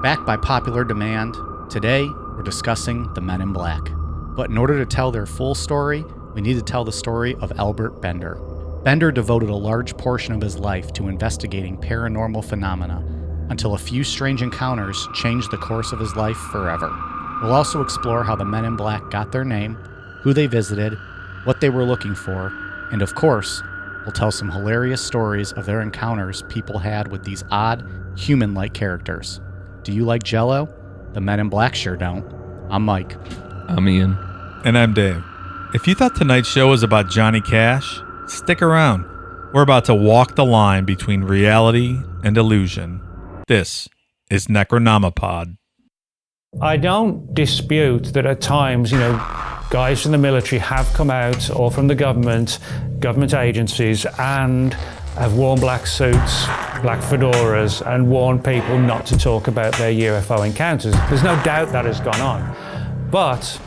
Backed by popular demand, today we're discussing the Men in Black. But in order to tell their full story, we need to tell the story of Albert Bender. Bender devoted a large portion of his life to investigating paranormal phenomena until a few strange encounters changed the course of his life forever. We'll also explore how the Men in Black got their name, who they visited, what they were looking for, and of course, we'll tell some hilarious stories of their encounters people had with these odd, human-like characters. Do you like Jell-O? The Men in Black sure don't. I'm Mike. I'm Ian. And I'm Dave. If you thought tonight's show was about Johnny Cash, stick around. We're about to walk the line between reality and illusion. This is Necronomipod. I don't dispute that at times, guys from the military have come out, or from the government agencies, and have worn black suits, black fedoras, and warned people not to talk about their UFO encounters. There's no doubt that has gone on. But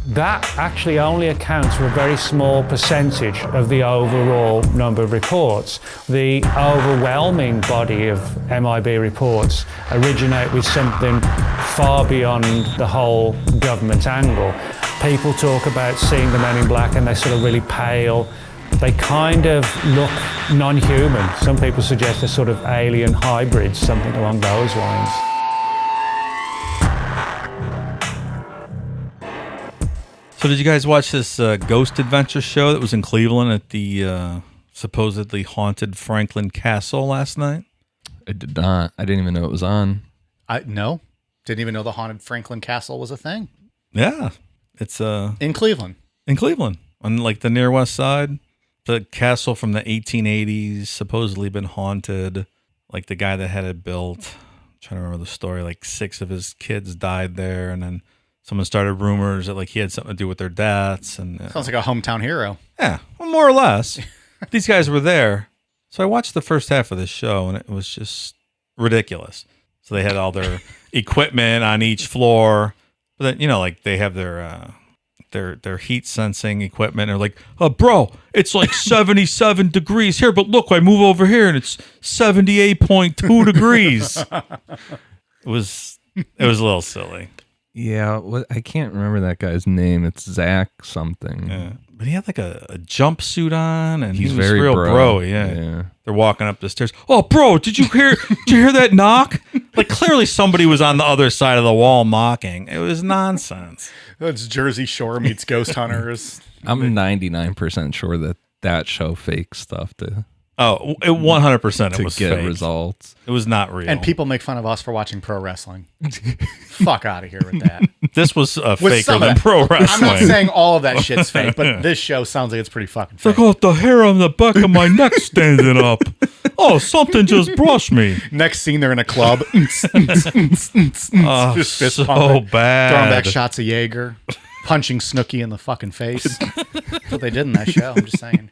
that actually only accounts for a very small percentage of the overall number of reports. The overwhelming body of MIB reports originate with something far beyond the whole government angle. People talk about seeing the Men in Black and they're sort of really pale. They kind of look non-human. Some people suggest they're sort of alien hybrids, something along those lines. So did you guys watch this ghost adventure show that was in Cleveland at the supposedly haunted Franklin Castle last night? I did not. I didn't even know it was on. No. Didn't even know the haunted Franklin Castle was a thing. Yeah. It's in Cleveland. In Cleveland, on like the near west side. The castle from the 1880s, supposedly been haunted. Like the guy that had it built, I'm trying to remember the story, like 6 of his kids died there, and then someone started rumors that like he had something to do with their deaths. And sounds like a hometown hero. Yeah, well, more or less. These guys were there. So I watched the first half of this show, and it was just ridiculous. So they had all their equipment on each floor. But then, like they have their heat sensing equipment. They're like, bro, it's like 77 degrees here, but look, I move over here and it's 78.2 degrees. It was a little silly. Yeah, I can't remember that guy's name. It's Zach something. Yeah. But he had like a jumpsuit on, and he's he was very real bro. Yeah. They're walking up the stairs. Oh, bro, did you hear that knock? Like clearly somebody was on the other side of the wall mocking. It was nonsense. It's Jersey Shore meets Ghost Hunters. I'm 99% sure that show fakes stuff to 100% it was get fake. Results. It was not real. And people make fun of us for watching pro wrestling. Fuck out of here with that. This was faker than pro wrestling. I'm not saying all of that shit's fake, but this show sounds like it's pretty fucking fake. It's like, the hair on the back of my neck standing up. Oh, something just brushed me. Next scene, they're in a club. Just fist so pumping, bad. throwing back shots of Jaeger, punching Snooki in the fucking face. That's what they did in that show. I'm just saying.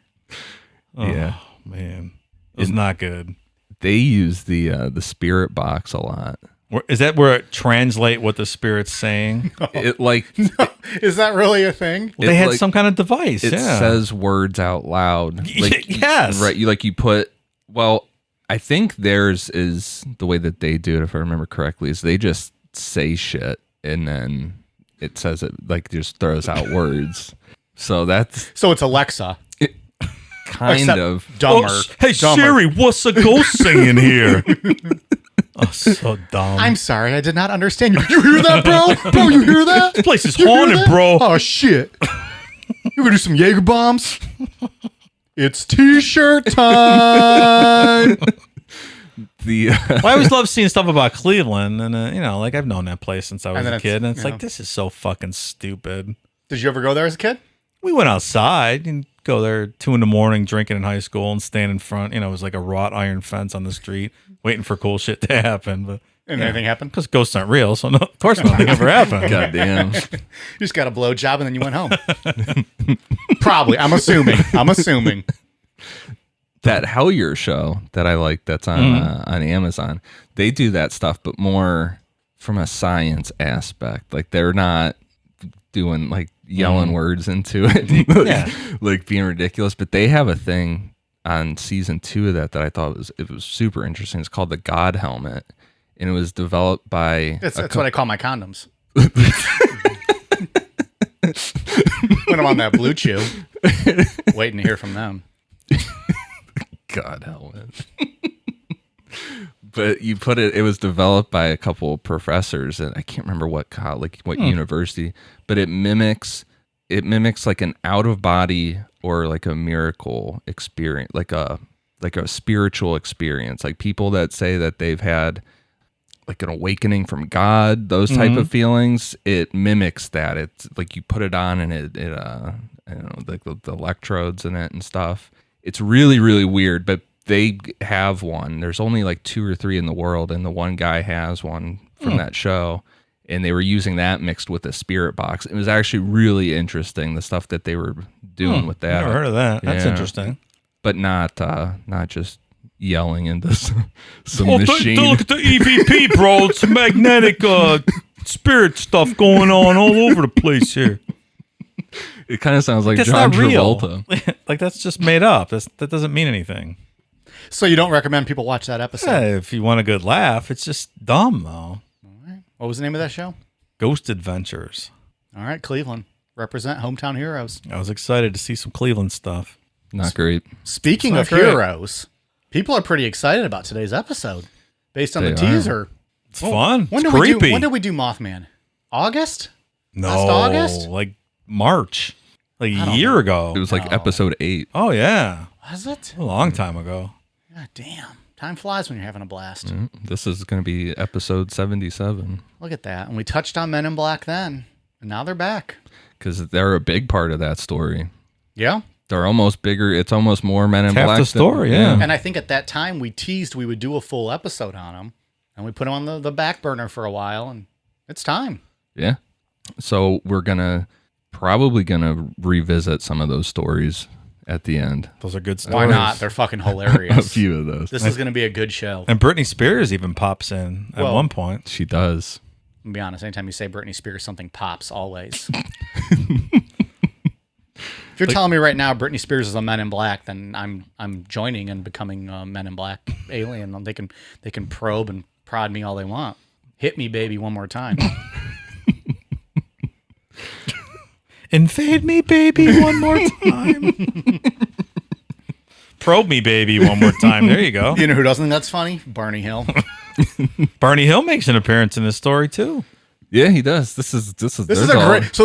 Yeah. Man, it was not good. They use the spirit box a lot. Is that where it translate what the spirit's saying? It like is that really a thing? Well, they had some kind of device. It says words out loud. Like, yes, right. You put. Well, I think theirs is the way that they do it. If I remember correctly, is they just say shit and then it says it like just throws out words. So it's Alexa. Kind of dumber. Hey dumber. Siri, what's a ghost singing here? Oh, so dumb. I'm sorry, I did not understand you. You hear that, bro? Bro, you hear that? This place is haunted, bro. Oh shit! You gonna do some Jaeger bombs? It's t-shirt time. I always love seeing stuff about Cleveland, and like I've known that place since I was a kid, and it's like this is so fucking stupid. Did you ever go there as a kid? We went outside and go there 2 a.m, drinking in high school and stand in front. It was like a wrought iron fence on the street, waiting for cool shit to happen. But anything happened? Because ghosts aren't real, so no, of course nothing ever happened. Goddamn. You just got a blowjob and then you went home. Probably. I'm assuming. That Hellier show that I like, that's on Amazon. They do that stuff, but more from a science aspect. Like they're not doing like yelling words into it, like being ridiculous. But they have a thing on season 2 of that I thought was super interesting. It's called the God Helmet, and it was developed by. That's what I call my condoms. When I'm on that Blue Chew, waiting to hear from them. God, Helen. But you put it. It was developed by a couple of professors, and I can't remember what college, what university. But it mimics like an out of body or like a miracle experience, like a spiritual experience. Like people that say that they've had like an awakening from God, those type of feelings. It mimics that. It's like you put it on, and it I don't know, like the electrodes in it and stuff. It's really, really weird, but they have one. There's only like 2 or 3 in the world, and the one guy has one from that show, and they were using that mixed with a spirit box. It was actually really interesting, the stuff that they were doing with that. Never heard of that. That's Yeah. interesting. But not just yelling into some machine. Look at the EVP, bro. It's magnetic spirit stuff going on all over the place here. It kind of sounds like That's John not real. Travolta. Like, that's just made up. That doesn't mean anything. So you don't recommend people watch that episode? Yeah, if you want a good laugh, it's just dumb, though. What was the name of that show? Ghost Adventures. All right, Cleveland. Represent hometown heroes. I was excited to see some Cleveland stuff. Not great. Speaking of It's not great. heroes, people are pretty excited about today's episode based on They the are. teaser. It's fun. When It's did we do? creepy. When did we do Mothman? August? No, last August? like March, like a don't year know. ago. It was like No. episode 8. Oh yeah, Was it? a long time ago. God damn. Time flies when you're having a blast. This is going to be episode 77 Look at that. And we touched on Men in Black then. And now they're back. because they're a big part of that story. Yeah. They're almost bigger. It's almost more Men in It's half Black. the story, yeah. And I think at that time we teased we would do a full episode on them. And we put them on the back burner for a while. And it's time. Yeah. So we're probably gonna revisit some of those stories at the end. Those are good stories. Why not? They're fucking A hilarious. few of those. This is going to be a good show. And Britney Spears even pops in at Well- one point. She does. I'll be honest, anytime you say Britney Spears, something pops always. If you're telling me right now Britney Spears is a Men in Black, then I'm joining and becoming a Men in Black alien. They can probe and prod me all they want. Hit me, baby, one more time. Invade me, baby, one more time. Probe me, baby, one more time. There you go. You know who doesn't think that's funny? Barney Hill. Barney Hill makes an appearance in this story too. Yeah, he does. This is This is so this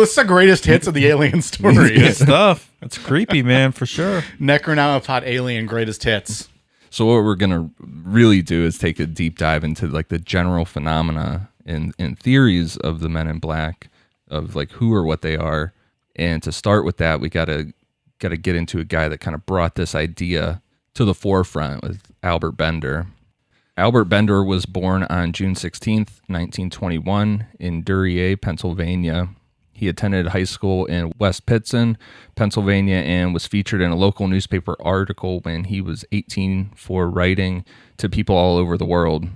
is the greatest hits of the alien story. Good stuff. That's creepy, man, for sure. Necronomicon alien greatest hits. So what we're gonna really do is take a deep dive into like the general phenomena and theories of the Men in Black, of like who or what they are. And to start with that, we gotta get into a guy that kind of brought this idea to the forefront with Albert Bender. Albert Bender was born on June 16th, 1921 in Duryea, Pennsylvania. He attended high school in West Pittston, Pennsylvania, and was featured in a local newspaper article when he was 18 for writing to people all over the world.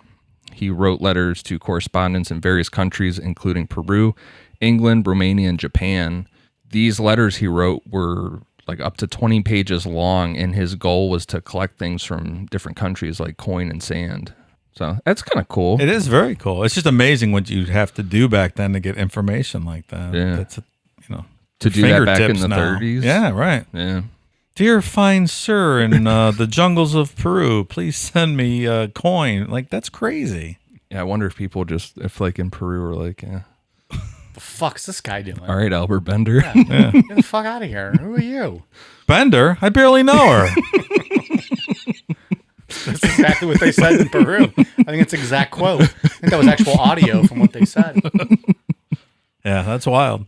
He wrote letters to correspondents in various countries, including Peru, England, Romania, and Japan. These letters he wrote were like up to 20 pages long, and his goal was to collect things from different countries like coin and sand. So that's kind of cool. It is very cool. It's just amazing what you'd have to do back then to get information like that. Yeah. That's, To do that back in fingertips the now. 30s. Yeah, right. Yeah. Dear fine sir in the jungles of Peru, please send me a coin. Like, that's crazy. Yeah, I wonder if people if like in Peru were like, yeah, The fuck's this guy doing? all right, Albert Bender. Yeah. Get the fuck out of here. Who are you? Bender? I barely know her. That's exactly what they said in Peru. I think it's exact quote. I think that was actual audio from what they said. Yeah, that's wild.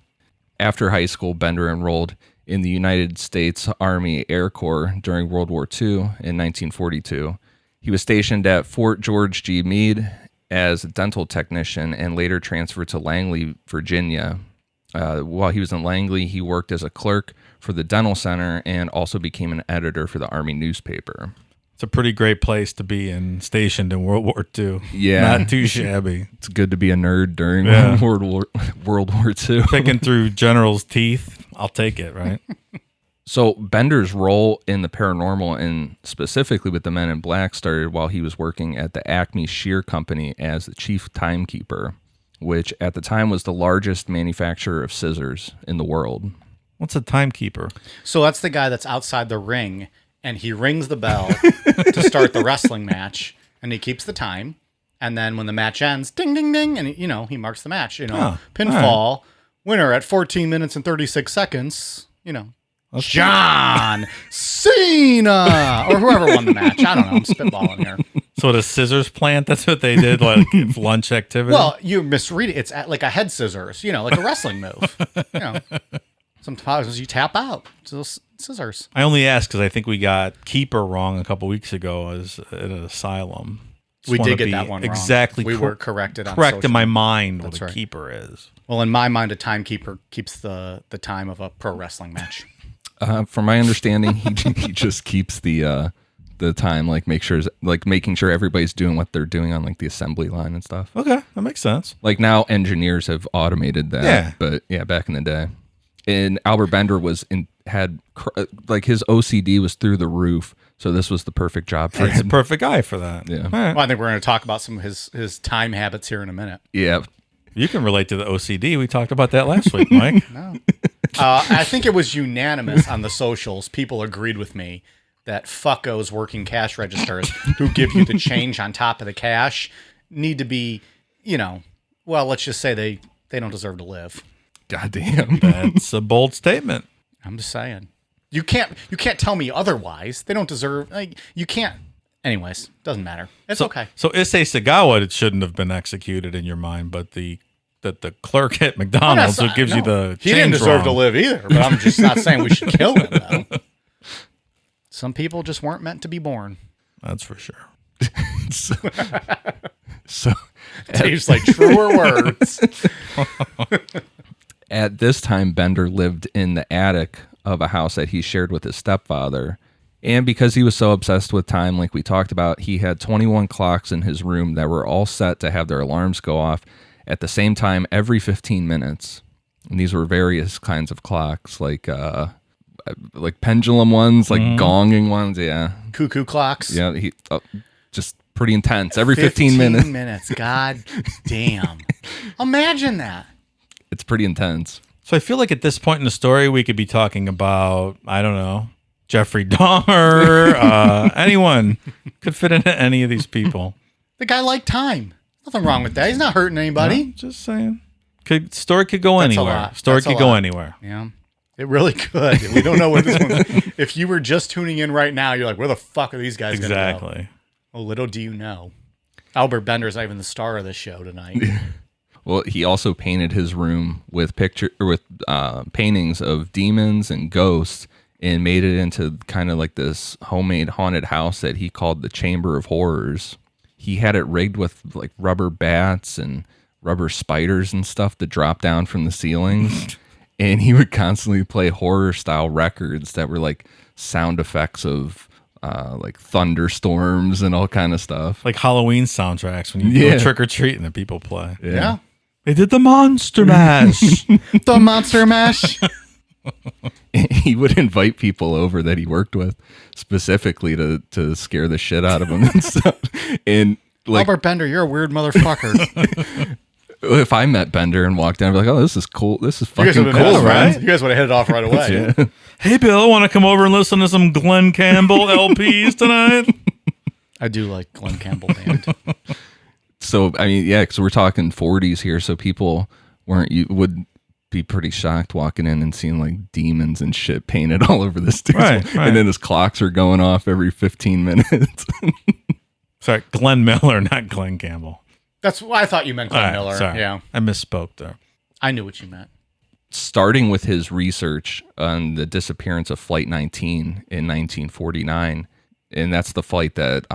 After high school, Bender enrolled in the United States Army Air Corps during World War II in 1942. He was stationed at Fort George G. Meade as a dental technician and later transferred to Langley, Virginia. While he was in Langley, he worked as a clerk for the dental center and also became an editor for the Army newspaper. It's a pretty great place to be stationed in World War II. Yeah. Not too shabby. It's good to be a nerd during Yeah. World War II. Picking through generals' teeth, I'll take it, right? So Bender's role in the paranormal and specifically with the Men in Black started while he was working at the Acme Shear Company as the chief timekeeper, which at the time was the largest manufacturer of scissors in the world. What's a timekeeper? So that's the guy that's outside the ring, and he rings the bell to start the wrestling match, and he keeps the time. And then when the match ends, ding, ding, ding, and he marks the match. Pinfall, winner at 14 minutes and 36 seconds. That's John Cena or whoever won the match. I don't know. I'm spitballing here. So the scissors plant, that's what they did, like lunch activity? Well, you misread it. It's like a head scissors, like a wrestling move. Sometimes you tap out. It's those scissors. I only asked because I think we got keeper wrong a couple weeks ago as at an asylum. We wanna did get be that one exactly wrong. We were corrected on correct in social. my mind what That's a right. keeper is. Well, in my mind, a timekeeper keeps the time of a pro wrestling match. From my understanding, he just keeps the time, making sure everybody's doing what they're doing on like the assembly line and stuff. Okay, that makes sense. Like now, engineers have automated that. Yeah. But yeah, back in the day, and Albert Bender had his OCD was through the roof, so this was the perfect job for He's the him. perfect guy for that. Yeah. All right. Well, I think we're going to talk about some of his time habits here in a minute. Yeah. You can relate to the OCD. We talked about that last week, Mike. No. I think it was unanimous on the socials. People agreed with me that fuckos working cash registers who give you the change on top of the cash need to be, let's just say they don't deserve to live. Goddamn. That's a bold statement. I'm just saying. You can't tell me otherwise. They don't deserve. You can't. Anyways, doesn't matter. It's okay. So Issei Sagawa, it shouldn't have been executed in your mind, but the clerk at McDonald's who gives you the he didn't change deserve to wrong. live either. But I'm just not saying we should kill him. Though. Some people just weren't meant to be born. That's for sure. So Dave's like truer words. at this time, Bender lived in the attic of a house that he shared with his stepfather. And because he was so obsessed with time, like we talked about, he had 21 clocks in his room that were all set to have their alarms go off at the same time every 15 minutes. And these were various kinds of clocks, like pendulum ones, like gonging ones. Yeah. Cuckoo clocks. Yeah. He just pretty intense. Every 15 minutes. 15 minutes. God damn. Imagine that. It's pretty intense. So I feel like at this point in the story, we could be talking about, I don't know, Jeffrey Dahmer. Anyone could fit into any of these people. The guy liked time. Nothing wrong with that. He's not hurting anybody. No, just saying. Story could go That's a anywhere. lot. Story That's a could go lot. anywhere. Yeah. It really could. We don't know where this one. If you were just tuning in right now, you're like, where the fuck are these guys going to go? Exactly. Well, little do you know. Albert Bender's not even the star of this show tonight. Well, he also painted his room with paintings of demons and ghosts and made it into kind of like this homemade haunted house that he called the Chamber of Horrors. He had it rigged with like rubber bats and rubber spiders and stuff that drop down from the ceilings. And he would constantly play horror style records that were like sound effects of like thunderstorms and all kind of stuff. Like Halloween soundtracks when you go trick-or-treating and people play. Yeah. They did the Monster Mash. The Monster Mash. He would invite people over that he worked with specifically to scare the shit out of them and stuff. And like, Albert Bender, you're a weird motherfucker. if I met Bender and walked in, I'd be like, "Oh, this is cool. This is You guys fucking would have cool, been right?" right? You guys would have hit it off right away. Yeah. Hey, Bill, want to come over and listen to some Glenn Campbell LPs tonight? I do like Glenn Campbell Band. So I mean, yeah, because we're talking 40s here, so people would be pretty shocked walking in and seeing like demons and shit painted all over this dude's Right. and then his clocks are going off every 15 minutes. Sorry, Glenn Miller, not Glenn Campbell. That's why I thought you meant Glenn All right, Miller. sorry. Yeah. I misspoke there. I knew what you meant. Starting with his research on the disappearance of Flight 19 in 1949, and that's the flight that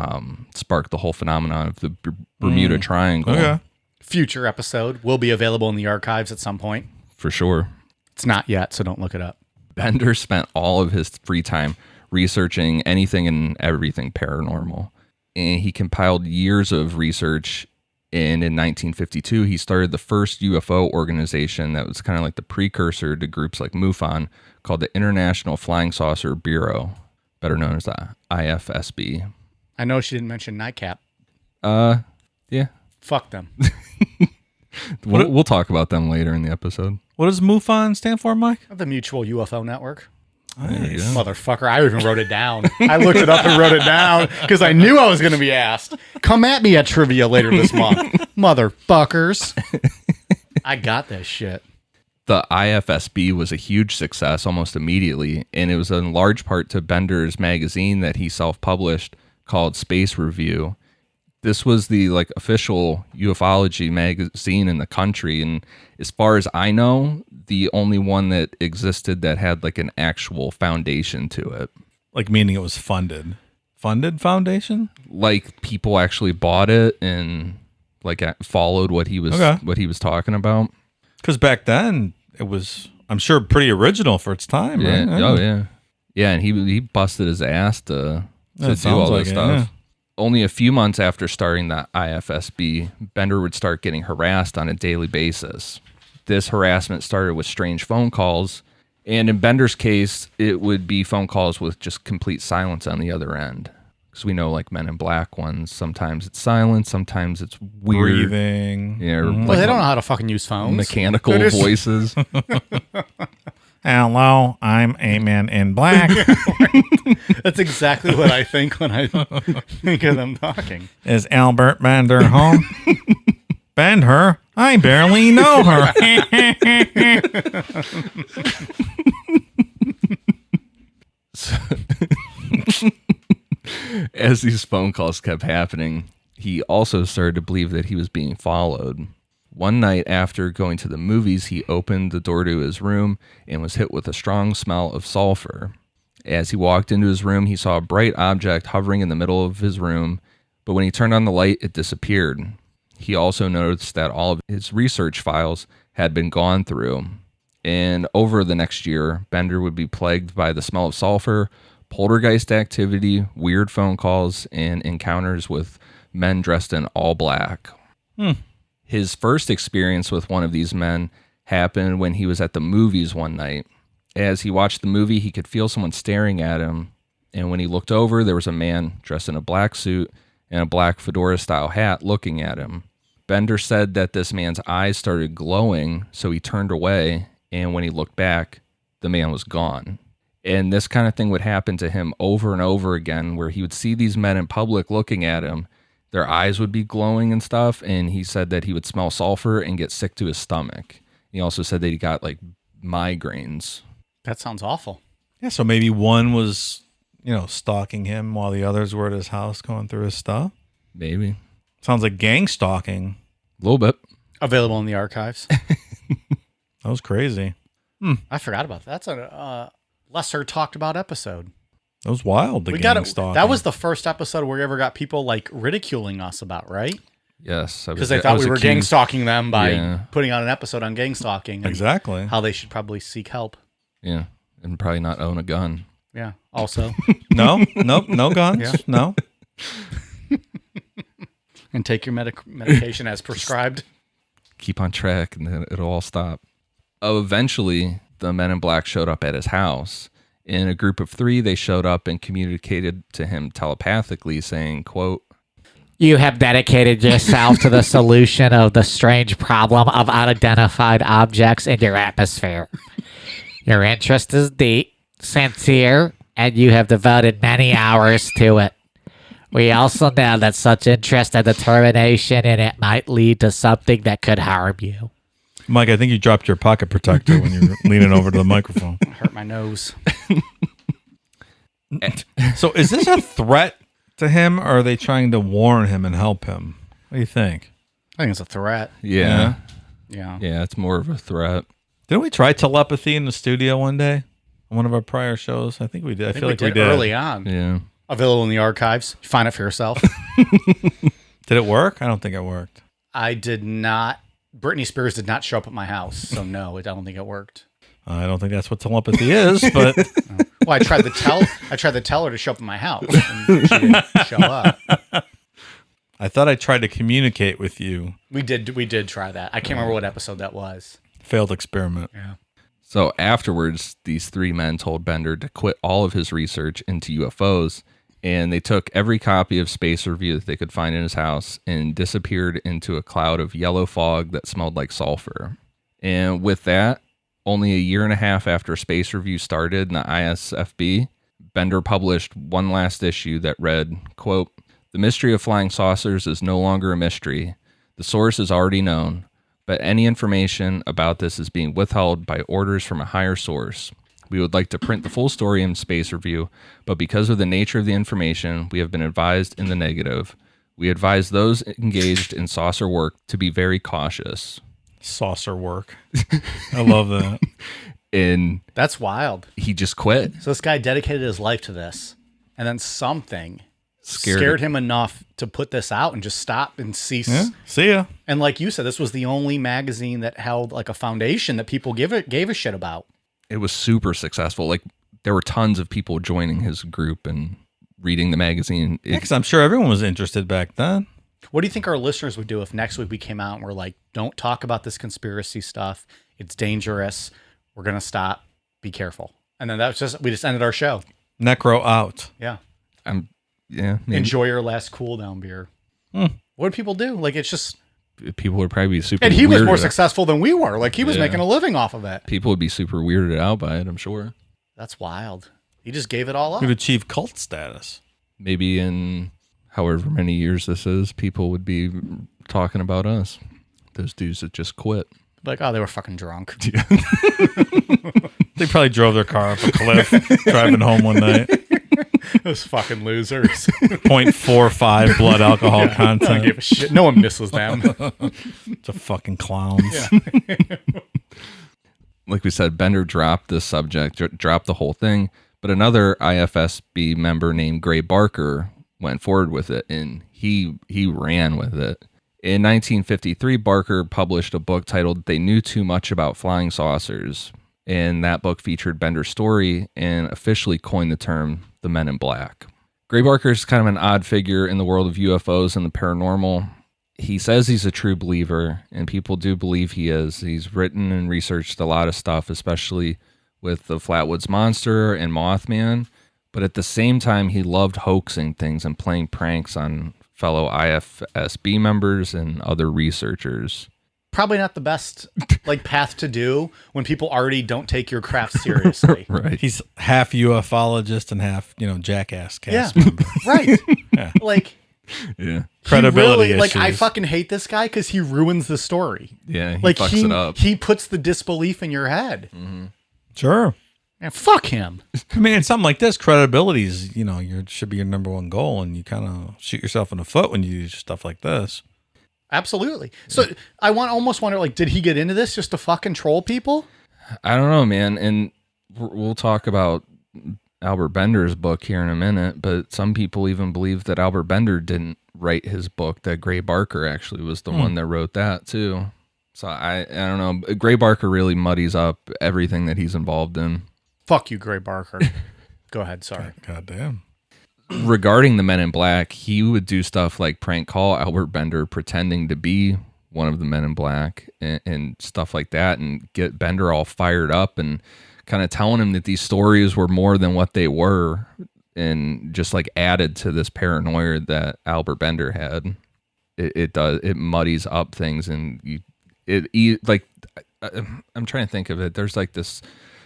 sparked the whole phenomenon of the Bermuda Triangle. Okay. Future episode will be available in the archives at some point. For sure. It's not yet, so don't look it up. Bender spent all of his free time researching anything and everything paranormal. And he compiled years of research And in 1952, he started the first UFO organization that was kind of like the precursor to groups like MUFON, called the International Flying Saucer Bureau, better known as the IFSB. I know she didn't mention Nightcap. Yeah. Fuck them. We'll talk about them later in the episode. What does MUFON stand for, Mike? The Mutual UFO Network. Nice. Motherfucker, I even wrote it down. I looked it up and wrote it down because I knew I was going to be asked. Come at me at trivia later this month. Motherfuckers. I got this shit. The IFSB was a huge success almost immediately, and it was in large part to Bender's magazine that he self-published called Space Review. This was the official ufology magazine in the country, and as far as I know, the only one that existed that had an actual foundation to it. Meaning it was funded. Funded foundation? People actually bought it and followed what he was talking about. Because back then it was, I'm sure, pretty original for its time, Yeah. right? Oh yeah. Yeah, and he busted his ass to do all this stuff. Yeah. Only a few months after starting the IFSB, Bender would start getting harassed on a daily basis. This harassment started with strange phone calls, and in Bender's case, it would be phone calls with just complete silence on the other end. Because we know, Men in Black ones, sometimes it's silent, sometimes it's weird. Breathing. Yeah, Well, they don't know how to fucking use phones. mechanical They're just- voices. Hello, I'm a man in black. That's exactly what I think when I think of them talking. Is Albert Bender home? Bender? I barely know her. As these phone calls kept happening, he also started to believe that he was being followed. One night after going to the movies, he opened the door to his room and was hit with a strong smell of sulfur. As he walked into his room, he saw a bright object hovering in the middle of his room, but when he turned on the light, it disappeared. He also noticed that all of his research files had been gone through. And over the next year, Bender would be plagued by the smell of sulfur, poltergeist activity, weird phone calls, and encounters with men dressed in all black. His first experience with one of these men happened when he was at the movies one night. As he watched the movie, he could feel someone staring at him, and when he looked over, there was a man dressed in a black suit and a black fedora-style hat looking at him. Bender said that this man's eyes started glowing, so he turned away, and when he looked back, the man was gone. And this kind of thing would happen to him over and over again, where he would see these men in public looking at him, their eyes would be glowing and stuff, and he said that he would smell sulfur and get sick to his stomach. He also said that he got migraines. That sounds awful. Yeah, so maybe one was, stalking him while the others were at his house going through his stuff. Maybe. Sounds like gang stalking. A little bit. Available in the archives. That was crazy. I forgot about that. That's a lesser talked about episode. That was wild, the We gang got it. stalking. That was the first episode where we ever got people ridiculing us about, right? Yes. Because they thought we were gang stalking them by Yeah. putting on an episode on gang stalking. And Exactly. how they should probably seek help. Yeah. And probably not own a gun. Yeah. Also. No guns. Yeah. No. And take your medication as prescribed. Keep on track and then it'll all stop. Eventually, the men in black showed up at his house. In a group of 3, they showed up and communicated to him telepathically saying, quote, You have dedicated yourself to the solution of the strange problem of unidentified objects in your atmosphere. Your interest is deep, sincere, and you have devoted many hours to it. We also know that such interest and determination in it might lead to something that could harm you. Mike, I think you dropped your pocket protector when you were leaning over to the microphone. Hurt my nose. So is this a threat to him, or are they trying to warn him and help him? What do you think? I think it's a threat. yeah. Yeah. Yeah, it's more of a threat. Didn't we try telepathy in the studio one day on one of our prior shows? I think we did. I feel like we did. early on. Yeah. Available in the archives. Find it for yourself. Did it work? I don't think it worked. I did not. Britney Spears did not show up at my house, so no, I don't think it worked. I don't think that's what telepathy is, but Well, I tried to tell her to show up at my house, and she didn't show up. I thought I tried to communicate with you. We did try that. I can't remember what episode that was. Failed experiment. Yeah. So afterwards, these three men told Bender to quit all of his research into UFOs, and they took every copy of Space Review that they could find in his house and disappeared into a cloud of yellow fog that smelled like sulfur. And with that, only a year and a half after Space Review started in the ISFB, Bender published one last issue that read, quote, "The mystery of flying saucers is no longer a mystery. The source is already known, but any information about this is being withheld by orders from a higher source. We would like to print the full story in Space Review, but because of the nature of the information, we have been advised in the negative. We advise those engaged in saucer work to be very cautious." Saucer work. I love that. And That's wild. he just quit. So this guy dedicated his life to this, and then something Scared scared him enough to put this out and just stop and cease. Yeah. See ya. And like you said, this was the only magazine that held like a foundation that people gave a shit about. It was super successful. Like, there were tons of people joining his group and reading the magazine. Because I'm sure everyone was interested back then. What do you think our listeners would do if next week we came out and we're like, don't talk about this conspiracy stuff. It's dangerous. We're going to stop. Be careful. And then we just ended our show. Necro out. Yeah. Yeah, maybe. Enjoy your last cool down beer. What do people do? Like, it's just, People would probably be super and he was more weirded- successful than we were. Like, he was Yeah. making a living off of it. People would be super weirded out by it, I'm sure. That's wild. He just gave it all up. Could achieve cult status. Maybe in however many years this is, people would be talking about us. Those dudes that just quit. Like, oh, they were fucking drunk. They probably drove their car up a cliff driving home one night. Those fucking losers. 0.45 blood alcohol I don't content. give a shit. No one misses them. It's a fucking clowns. Like we said, Bender dropped this subject, dropped the whole thing, but another IFSB member named Gray Barker went forward with it, and he ran with it. In 1953, Barker published a book titled They Knew Too Much About Flying Saucers, and that book featured Bender's story and officially coined the term the Men in Black. Gray Barker is kind of an odd figure in the world of UFOs and the paranormal. He says he's a true believer, and people do believe he is. He's written and researched a lot of stuff, especially with the Flatwoods Monster and Mothman. But at the same time, he loved hoaxing things and playing pranks on fellow IFSB members and other researchers. Probably not the best like path to do when people already don't take your craft seriously. Right. He's half ufologist and half, jackass Yeah. cast member. Right. Yeah. Like, Yeah. Credibility he really, like, I issues. fucking hate this guy because he ruins the story. Yeah. He Like, fucks it up. he puts the disbelief in your head. Sure. And fuck him. I mean, something like this, credibility is, should be your number one goal, and you kind of shoot yourself in the foot when you do stuff like this. Absolutely. So I almost wonder, like, did he get into this just to fucking troll people? I don't know, man. And we'll talk about Albert Bender's book here in a minute, but some people even believe that Albert Bender didn't write his book, that Gray Barker actually was the one that wrote that too. So I don't know. Gray Barker really muddies up everything that he's involved in. Fuck you, Gray Barker. Go ahead. Sorry. God damn. Regarding the Men in Black, he would do stuff like prank call Albert Bender pretending to be one of the Men in Black and stuff like that, and get Bender all fired up and kind of telling him that these stories were more than what they were, and just like added to this paranoia that Albert Bender had. It muddies up things, and I'm trying to think of it. There's like this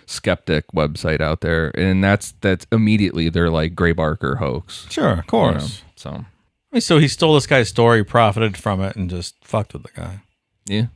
skeptic website out there, and that's immediately they're like Gray Barker hoax. Sure, of course. So I mean, so he stole this guy's story, profited from it, and just fucked with the guy. yeah.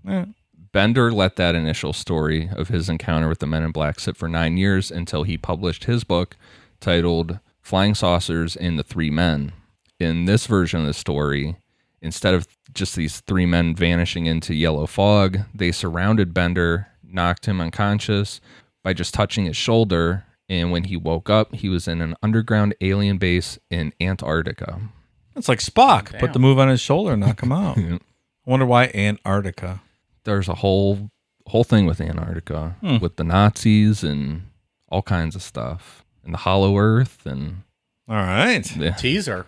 Yeah. Bender let that initial story of his encounter with the Men in Black sit for 9 years until he published his book titled Flying Saucers and the Three Men. In this version of the story, instead of just these three men vanishing into yellow fog, they surrounded Bender, knocked him unconscious by just touching his shoulder, and when he woke up, he was in an underground alien base in Antarctica. It's like Spock. Damn. Put the move on his shoulder and knock him out. Yeah. I wonder why Antarctica. There's a whole thing with Antarctica, with the Nazis and all kinds of stuff, and the Hollow Earth, and All right. yeah. Teaser.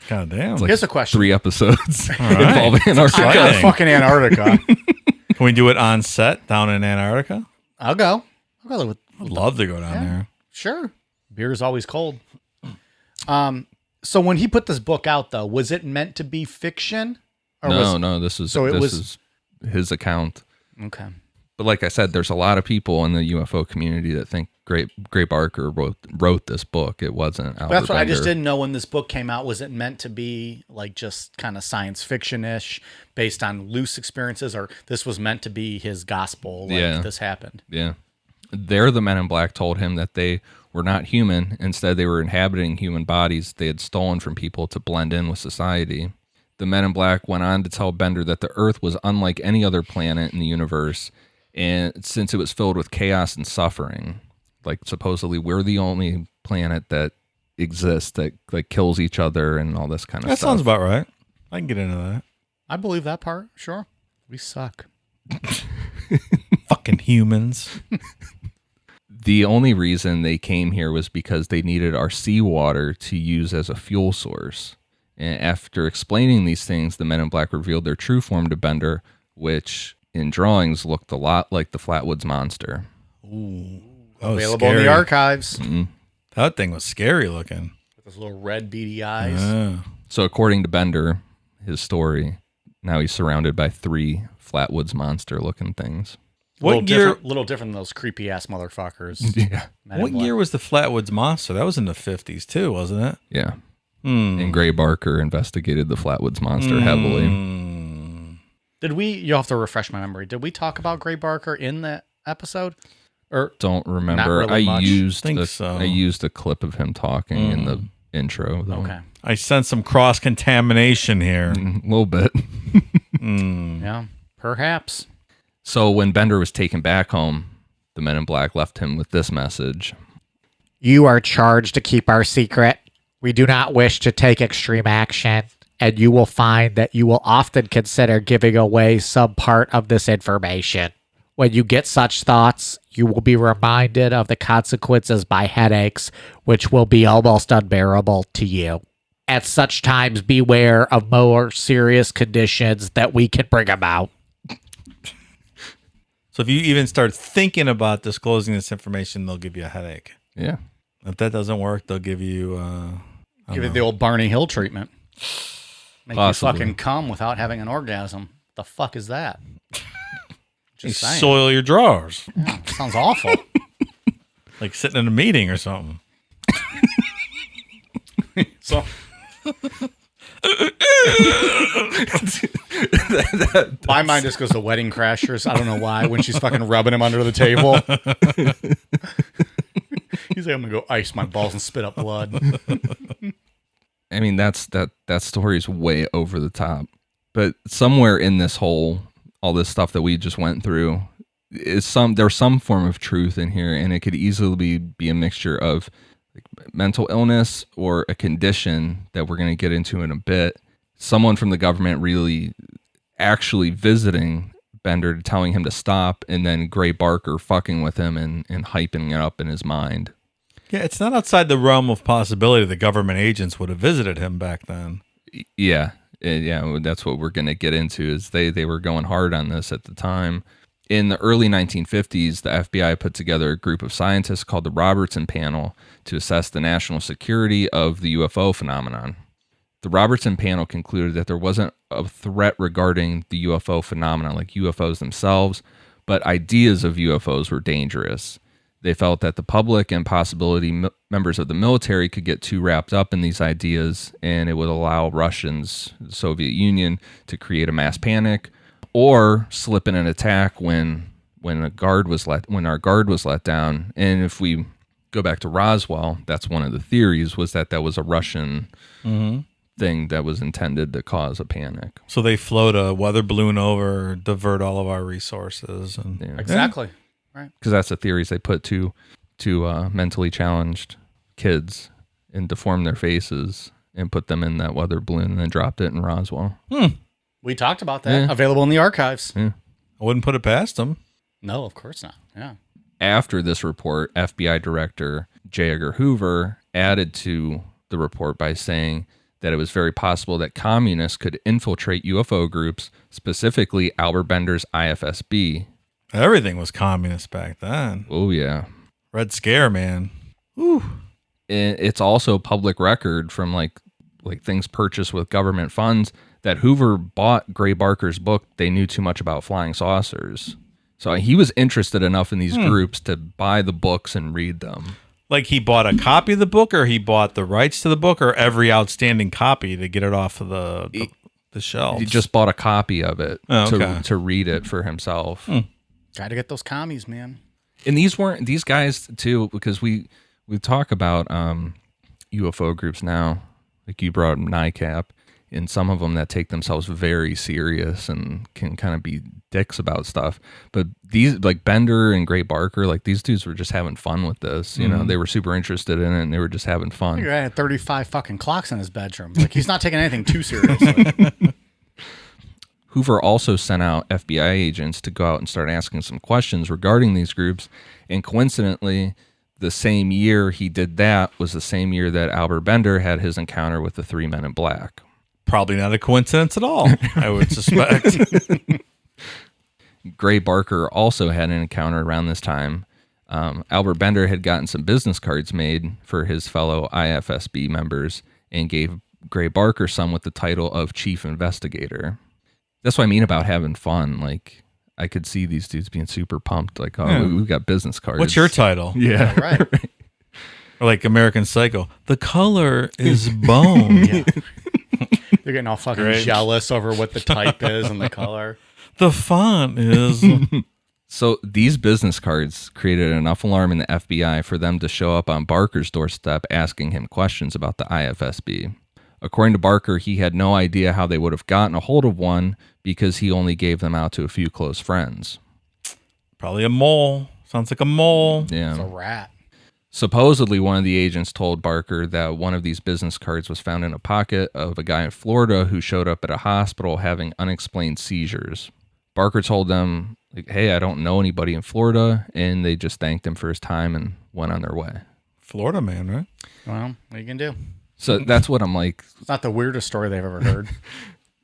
God damn. Here's a question. 3 episodes right. involving Antarctica. I got fucking Antarctica. Can we do it on set down in Antarctica? I'll go with I'd love to go down there. sure. Beer is always cold. So when he put this book out, though, was it meant to be fiction? No, this is his account. Okay. But like I said, there's a lot of people in the UFO community that think Gray Barker wrote this book. It wasn't Albert That's what I just Bender. didn't know when this book came out. Was it meant to be like just kind of science fiction-ish based on loose experiences, or this was meant to be his gospel? Like this happened. Yeah. There, the Men in Black told him that they were not human. Instead, they were inhabiting human bodies they had stolen from people to blend in with society. The Men in Black went on to tell Bender that the Earth was unlike any other planet in the universe, and since it was filled with chaos and suffering. Like, supposedly, we're the only planet that exists that like kills each other and all this kind of That stuff. sounds about right. I can get into that. I believe that part. Sure. We suck. Fucking humans. The only reason they came here was because they needed our seawater to use as a fuel source. And after explaining these things, the Men in Black revealed their true form to Bender, which in drawings looked a lot like the Flatwoods Monster. Ooh. That was Available in scary. the archives. That thing was scary looking. With those little red beady eyes. Yeah. So according to Bender, his story, now he's surrounded by 3 Flatwoods Monster looking things. What year? Little different than those creepy ass motherfuckers. Yeah. Men in What Black. year was the Flatwoods Monster? That was in the 50s too, wasn't it? Yeah. And Gray Barker investigated the Flatwoods Monster heavily. You'll have to refresh my memory. Did we talk about Gray Barker in the episode? Or Don't remember. Not really much. I used a clip of him talking in the intro. Though. okay. I sense some cross contamination here. A little bit. Yeah. Perhaps. So when Bender was taken back home, the Men in Black left him with this message. You are charged to keep our secret. We do not wish to take extreme action, and you will find that you will often consider giving away some part of this information. When you get such thoughts, you will be reminded of the consequences by headaches, which will be almost unbearable to you. At such times, beware of more serious conditions that we can bring about. So if you even start thinking about disclosing this information, they'll give you a headache. Yeah. If that doesn't work, they'll give you Give it the old Barney Hill treatment. Make Possibly. you fucking come without having an orgasm. The fuck is that? Just saying. soil your drawers. Yeah, sounds awful. Like sitting in a meeting or something. So my mind just goes to Wedding Crashers. I don't know why. When she's fucking rubbing him under the table. He's like, I'm gonna go ice my balls and spit up blood. I mean, that story is way over the top. But somewhere in this whole, all this stuff that we just went through, there's some form of truth in here, and it could easily be a mixture of like mental illness or a condition that we're going to get into in a bit. Someone from the government really actually visiting Bender, telling him to stop, and then Gray Barker fucking with him and hyping it up in his mind. Yeah, it's not outside the realm of possibility the government agents would have visited him back then. Yeah, that's what we're going to get into. Is they were going hard on this at the time. In the early 1950s, the FBI put together a group of scientists called the Robertson Panel to assess the national security of the UFO phenomenon. The Robertson Panel concluded that there wasn't a threat regarding the UFO phenomenon, like UFOs themselves, but ideas of UFOs were dangerous. They felt that the public and possibility members of the military could get too wrapped up in these ideas, and it would allow Russians, the Soviet Union, to create a mass panic or slip in an attack when our guard was let down. And if we go back to Roswell, that's one of the theories, was that was a Russian thing that was intended to cause a panic. So they float a weather balloon over, divert all of our resources, and Yeah. Exactly. Right. Because that's the theories they put to mentally challenged kids and deformed their faces and put them in that weather balloon and then dropped it in Roswell. We talked about that. Yeah. Available in the archives. Yeah. I wouldn't put it past them. No, of course not. Yeah. After this report, FBI Director J. Edgar Hoover added to the report by saying that it was very possible that communists could infiltrate UFO groups, specifically Albert Bender's IFSB. Everything was communist back then. Oh, yeah. Red Scare, man. Whew. It's also public record from like things purchased with government funds that Hoover bought Gray Barker's book, They Knew Too Much About Flying Saucers. So he was interested enough in these groups to buy the books and read them. Like he bought a copy of the book, or he bought the rights to the book, or every outstanding copy to get it off of the shelves? He just bought a copy of it okay. to read it for himself. Got to get those commies, man. And these guys too, because we talk about UFO groups now, like you brought up NICAP, and some of them that take themselves very serious and can kind of be dicks about stuff. But these, like Bender and Gray Barker, like these dudes were just having fun with this. You know, they were super interested in it and they were just having fun. Your guy had 35 fucking clocks in his bedroom. Like he's not taking anything too seriously. Hoover also sent out FBI agents to go out and start asking some questions regarding these groups. And coincidentally, the same year he did that was the same year that Albert Bender had his encounter with the 3 men in black. Probably not a coincidence at all, I would suspect. Gray Barker also had an encounter around this time. Albert Bender had gotten some business cards made for his fellow IFSB members and gave Gray Barker some with the title of Chief Investigator. That's what I mean about having fun. Like, I could see these dudes being super pumped. Like, oh, we've got business cards. What's your title? Yeah. Right. Or like American Psycho. The color is bone. Yeah. They're getting all fucking jealous over what the type is and the color. The font is... So these business cards created enough alarm in the FBI for them to show up on Barker's doorstep asking him questions about the IFSB. According to Barker, he had no idea how they would have gotten a hold of one because he only gave them out to a few close friends. Probably a mole. Sounds like a mole. Yeah. It's a rat. Supposedly, one of the agents told Barker that one of these business cards was found in a pocket of a guy in Florida who showed up at a hospital having unexplained seizures. Barker told them, like, hey, I don't know anybody in Florida, and they just thanked him for his time and went on their way. Florida man, right? Well, what are you going to do? So that's what I'm like. It's not the weirdest story they've ever heard.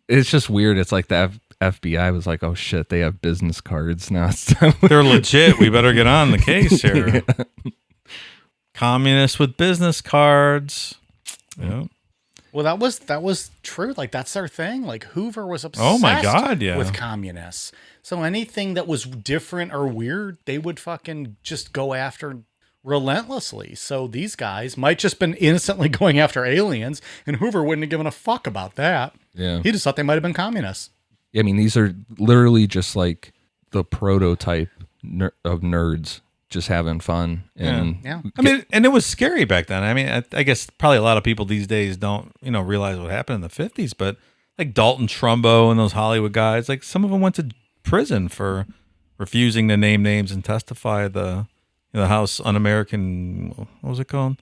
It's just weird. It's like the FBI was like, oh shit, they have business cards now. They're legit. We better get on the case here. Yeah. Communists with business cards. Yeah. Well, that was true. Like, that's their thing. Like, Hoover was obsessed Oh my God, yeah. with communists. So anything that was different or weird, they would fucking just go after relentlessly. So these guys might just been innocently going after aliens, and Hoover wouldn't have given a fuck about that. Yeah. He just thought they might have been communists. Yeah, I mean, these are literally just like the prototype of nerds just having fun. And Yeah. I mean, and it was scary back then. I mean, I guess probably a lot of people these days don't, realize what happened in the 50s, but like Dalton Trumbo and those Hollywood guys, like some of them went to prison for refusing to name names and testify the House Un-American, what was it called?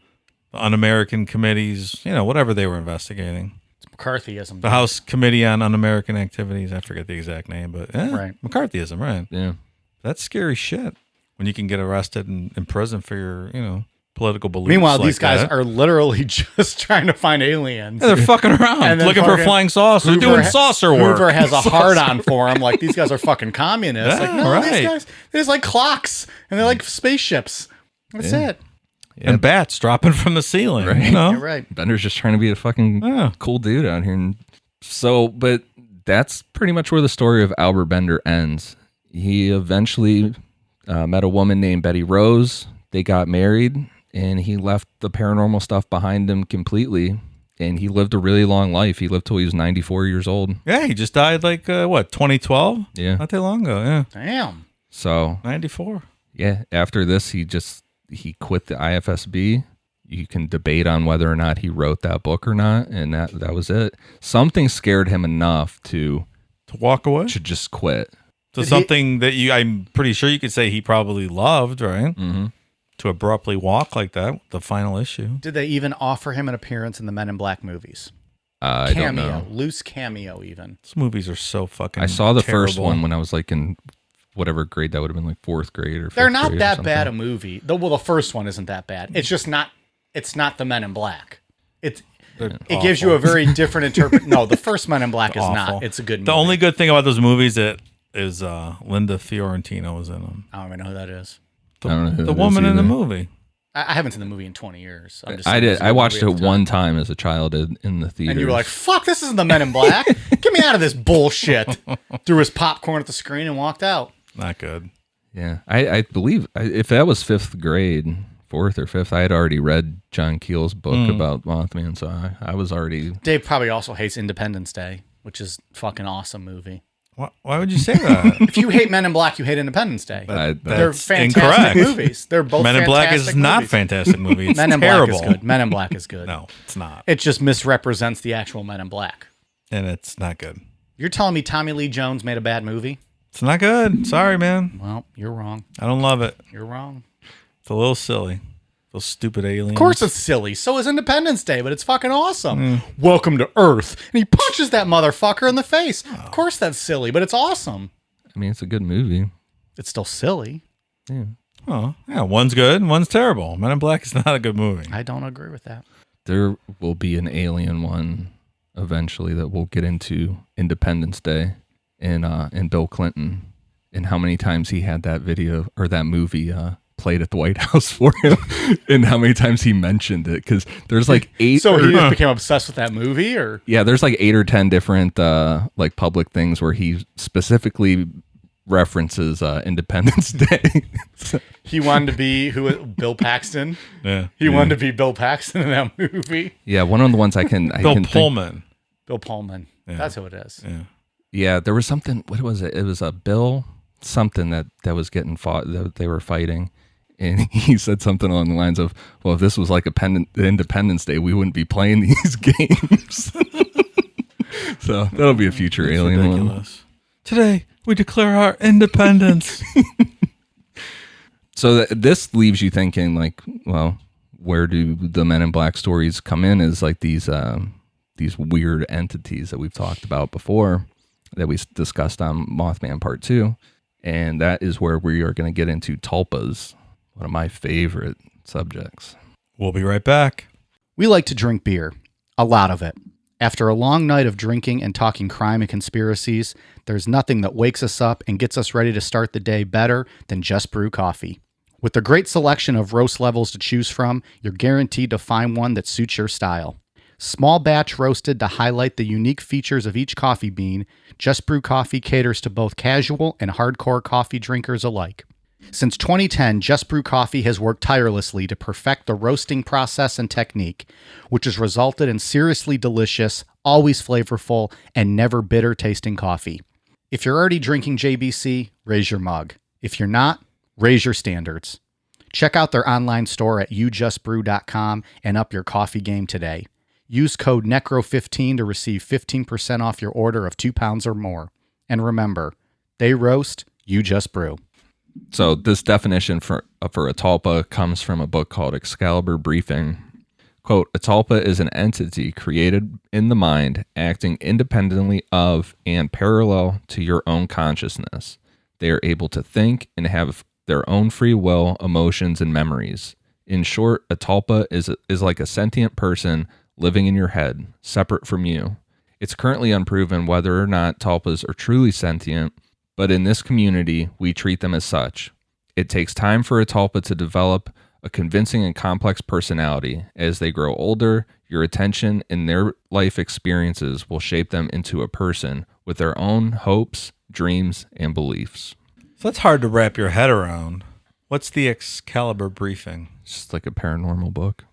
The Un-American committees, whatever they were investigating. It's McCarthyism. The House Committee on Un-American Activities. I forget the exact name, but Right. McCarthyism, right? yeah. That's scary shit. When you can get arrested and in prison for your, political beliefs. Meanwhile, like these guys that. are literally just trying to find aliens. Yeah, they're fucking around, And then looking for fucking flying saucers, Hoover doing saucer work. Hoover has a hard on for them. Like, these guys are fucking communists. Yeah, Like, no, these right. guys, they're just like clocks and they're like spaceships. That's it. And bats dropping from the ceiling. Right. You're right. Bender's just trying to be a fucking cool dude out here. And so, but that's pretty much where the story of Albert Bender ends. He eventually met a woman named Betty Rose. They got married, and he left the paranormal stuff behind him completely. And he lived a really long life. He lived till he was 94 years old. Yeah, he just died like, 2012? Yeah. Not that long ago, yeah. Damn. So, 94. yeah, after this, he quit the IFSB. You can debate on whether or not he wrote that book or not, and that was it. Something scared him enough to walk away? to just quit. So something that I'm pretty sure you could say he probably loved, right? Mm-hmm. To abruptly walk like that, the final issue. Did they even offer him an appearance in the Men in Black movies? I don't Cameo. know. Loose cameo, even. Those movies are so fucking I saw the first terrible. one when I was like in whatever grade that would have been, like fourth grade or fifth They're not grade or that something. bad a movie. Well, the first one isn't that bad. It's just not. It's not the Men in Black. It gives you a very different interpretation. No, the first Men in Black is awful. not. It's a good movie. The only good thing about those movies is Linda Fiorentino was in them. I don't even know who that is. I don't know who The that woman is in the either. movie. I haven't seen the movie in 20 years. I'm just I saying did. it's a I good watched movie it at the one time. time as a child in the theater. And you were like, fuck, this isn't the Men in Black. Get me out of this bullshit. Threw his popcorn at the screen and walked out. Not good. yeah, I believe if that was 5th grade, 4th or 5th, I had already read John Keel's book about Mothman, so I was already. Dave probably also hates Independence Day, which is a fucking awesome movie. Why would you say that? If you hate Men in Black, you hate Independence Day. They're That's fantastic incorrect. movies. They're both Men in Black fantastic is not movies. fantastic movie. It's Men in terrible. Black is good. Men in Black is good. No, it's not. It just misrepresents the actual Men in Black. And it's not good. You're telling me Tommy Lee Jones made a bad movie? It's not good. Sorry, man. Well, you're wrong. I don't love it. You're wrong. It's a little silly. Those stupid aliens. Of course it's silly. So is Independence Day, but it's fucking awesome. Welcome to Earth. And he punches that motherfucker in the face. Of course that's silly, but it's awesome. I mean, it's a good movie. It's still silly. Yeah. Oh, yeah. One's good, one's terrible. Men in Black is not a good movie. I don't agree with that. There will be an alien one eventually that we'll get into Independence Day and Bill Clinton and how many times he had that video or that movie played at the White House for him and how many times he mentioned it, because there's like 8 So he just became obsessed with that movie, or yeah, there's like 8 or 10 different like public things where he specifically references Independence Day. he wanted to be Bill Paxton. Yeah. He wanted to be Bill Paxton in that movie. Yeah, one of the ones I can Bill think- Pullman. Bill Pullman. Yeah. That's who it is. Yeah. Yeah, there was something. What was it? It was a bill, something that was getting fought. That they were fighting, and he said something along the lines of, "Well, if this was like Independence Day, we wouldn't be playing these games." So that'll be a future It's alien one. ridiculous. Today we declare our independence. So this leaves you thinking, like, well, where do the Men in Black stories come in? Is like these weird entities that we've talked about before, that we discussed on Mothman Part 2. And that is where we are going to get into tulpas, one of my favorite subjects. We'll be right back. We like to drink beer, a lot of it. After a long night of drinking and talking crime and conspiracies, there's nothing that wakes us up and gets us ready to start the day better than Just Brew coffee. With a great selection of roast levels to choose from, you're guaranteed to find one that suits your style. Small batch roasted to highlight the unique features of each coffee bean, Just Brew Coffee caters to both casual and hardcore coffee drinkers alike. Since 2010, Just Brew Coffee has worked tirelessly to perfect the roasting process and technique, which has resulted in seriously delicious, always flavorful, and never bitter tasting coffee. If you're already drinking JBC, raise your mug. If you're not, raise your standards. Check out their online store at youjustbrew.com and up your coffee game today. Use code NECRO15 to receive 15% off your order of 2 pounds or more. And remember, they roast, you just brew. So this definition for a tulpa comes from a book called Excalibur Briefing. Quote, a tulpa is an entity created in the mind, acting independently of and parallel to your own consciousness. They are able to think and have their own free will, emotions, and memories. In short, a tulpa is like a sentient person living in your head, separate from you. It's currently unproven whether or not tulpas are truly sentient, but in this community, we treat them as such. It takes time for a tulpa to develop a convincing and complex personality. As they grow older, your attention and their life experiences will shape them into a person with their own hopes, dreams, and beliefs. So that's hard to wrap your head around. What's the Excalibur Briefing? It's just like a paranormal book.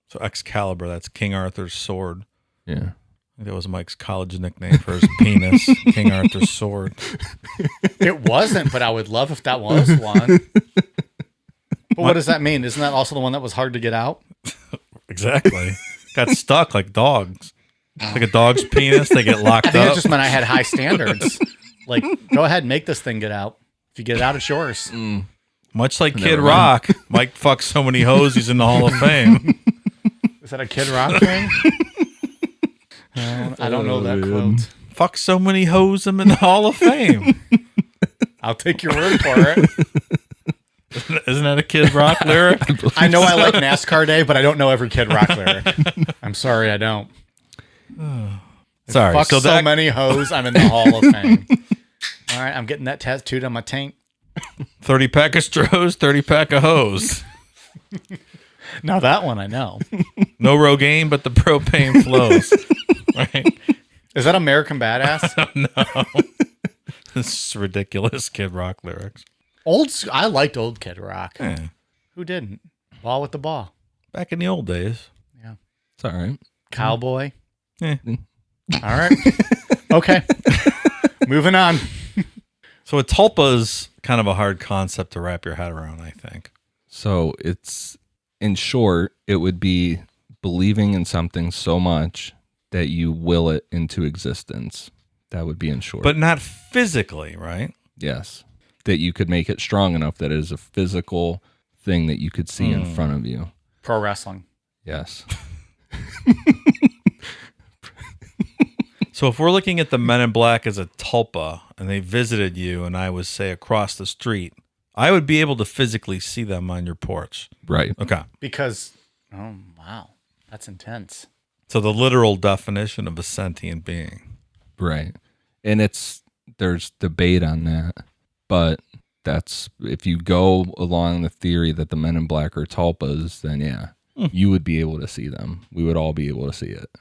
So Excalibur, that's King Arthur's sword. Yeah. I think that was Mike's college nickname for his penis, King Arthur's sword. It wasn't, but I would love if that was one. But what does that mean? Isn't that also the one that was hard to get out? Exactly. Got stuck like dogs. Like a dog's penis, they get locked I think up. it just meant I had high standards. Like, go ahead, make this thing get out. If you get it out, it's yours. Much like Never Kid mind. Rock, Mike fucks so many hoes he's in the Hall of Fame. Is that a Kid Rock thing? I don't know that quote. Fuck so many hoes I'm in the Hall of Fame. I'll take your word for it. Isn't that a Kid Rock lyric? I know I like NASCAR Day, but I don't know every Kid Rock lyric. I'm sorry, I don't. Sorry. Fuck so that, many hoes, I'm in the Hall of Fame. All right, I'm getting that tattooed on my tank. 30 pack of Strohs, 30 pack of hose. Now that one I know. No Rogaine, but the propane flows. Right? Is that American Badass? No. This is ridiculous Kid Rock lyrics. I liked old Kid Rock. Yeah. Who didn't? Ball with the ball. Back in the old days. Yeah. It's all right. Cowboy. Yeah. All right. Okay. Moving on. So a tulpa's kind of a hard concept to wrap your head around, I think. So it's, in short, it would be believing in something so much that you will it into existence. That would be in short. But not physically, right? Yes. That you could make it strong enough that it is a physical thing that you could see in front of you. Pro wrestling. Yes. So if we're looking at the Men in Black as a tulpa and they visited you and I was, say, across the street, I would be able to physically see them on your porch. Right. Okay. Because, oh, wow. That's intense. So the literal definition of a sentient being. Right. And there's debate on that, but that's, if you go along the theory that the Men in Black are tulpas, then yeah, you would be able to see them. We would all be able to see it.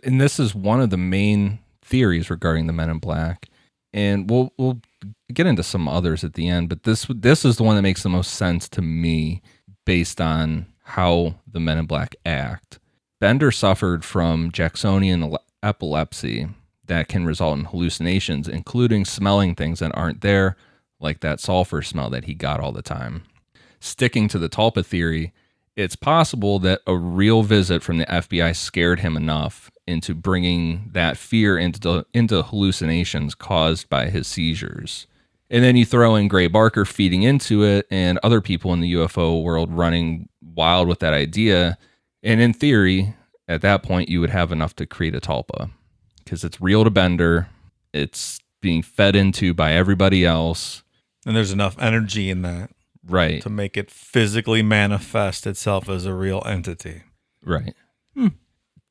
And this is one of the main theories regarding the Men in Black. And we'll get into some others at the end, but this is the one that makes the most sense to me based on how the Men in Black act. Bender suffered from Jacksonian epilepsy that can result in hallucinations, including smelling things that aren't there, like that sulfur smell that he got all the time. Sticking to the tulpa theory, it's possible that a real visit from the FBI scared him enough into bringing that fear into hallucinations caused by his seizures. And then you throw in Gray Barker feeding into it and other people in the UFO world running wild with that idea. And in theory, at that point, you would have enough to create a tulpa because it's real to Bender. It's being fed into by everybody else. And there's enough energy in that. Right. To make it physically manifest itself as a real entity. Right.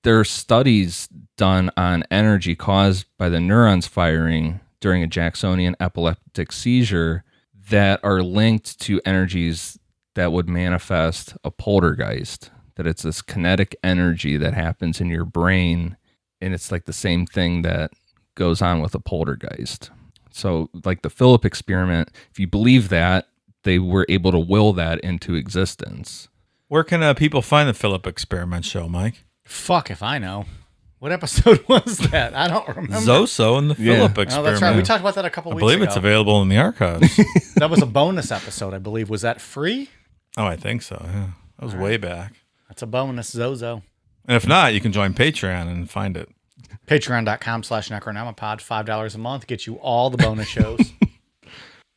There are studies done on energy caused by the neurons firing during a Jacksonian epileptic seizure that are linked to energies that would manifest a poltergeist. That it's this kinetic energy that happens in your brain, and it's like the same thing that goes on with a poltergeist. So, like the Philip experiment, if you believe that, they were able to will that into existence. Where can people find the Philip Experiment show, Mike? Fuck if I know. What episode was that? I don't remember. Zoso and the Philip Experiment. Oh, that's right. We talked about that a couple I weeks believe ago. it's available in the archives. That was a bonus episode, I believe. Was that free? Oh, I think so. Yeah, that was way back. That's a bonus, Zozo. And if not, you can join Patreon and find it. Patreon.com/Necronomipod. $5 a month gets you all the bonus shows.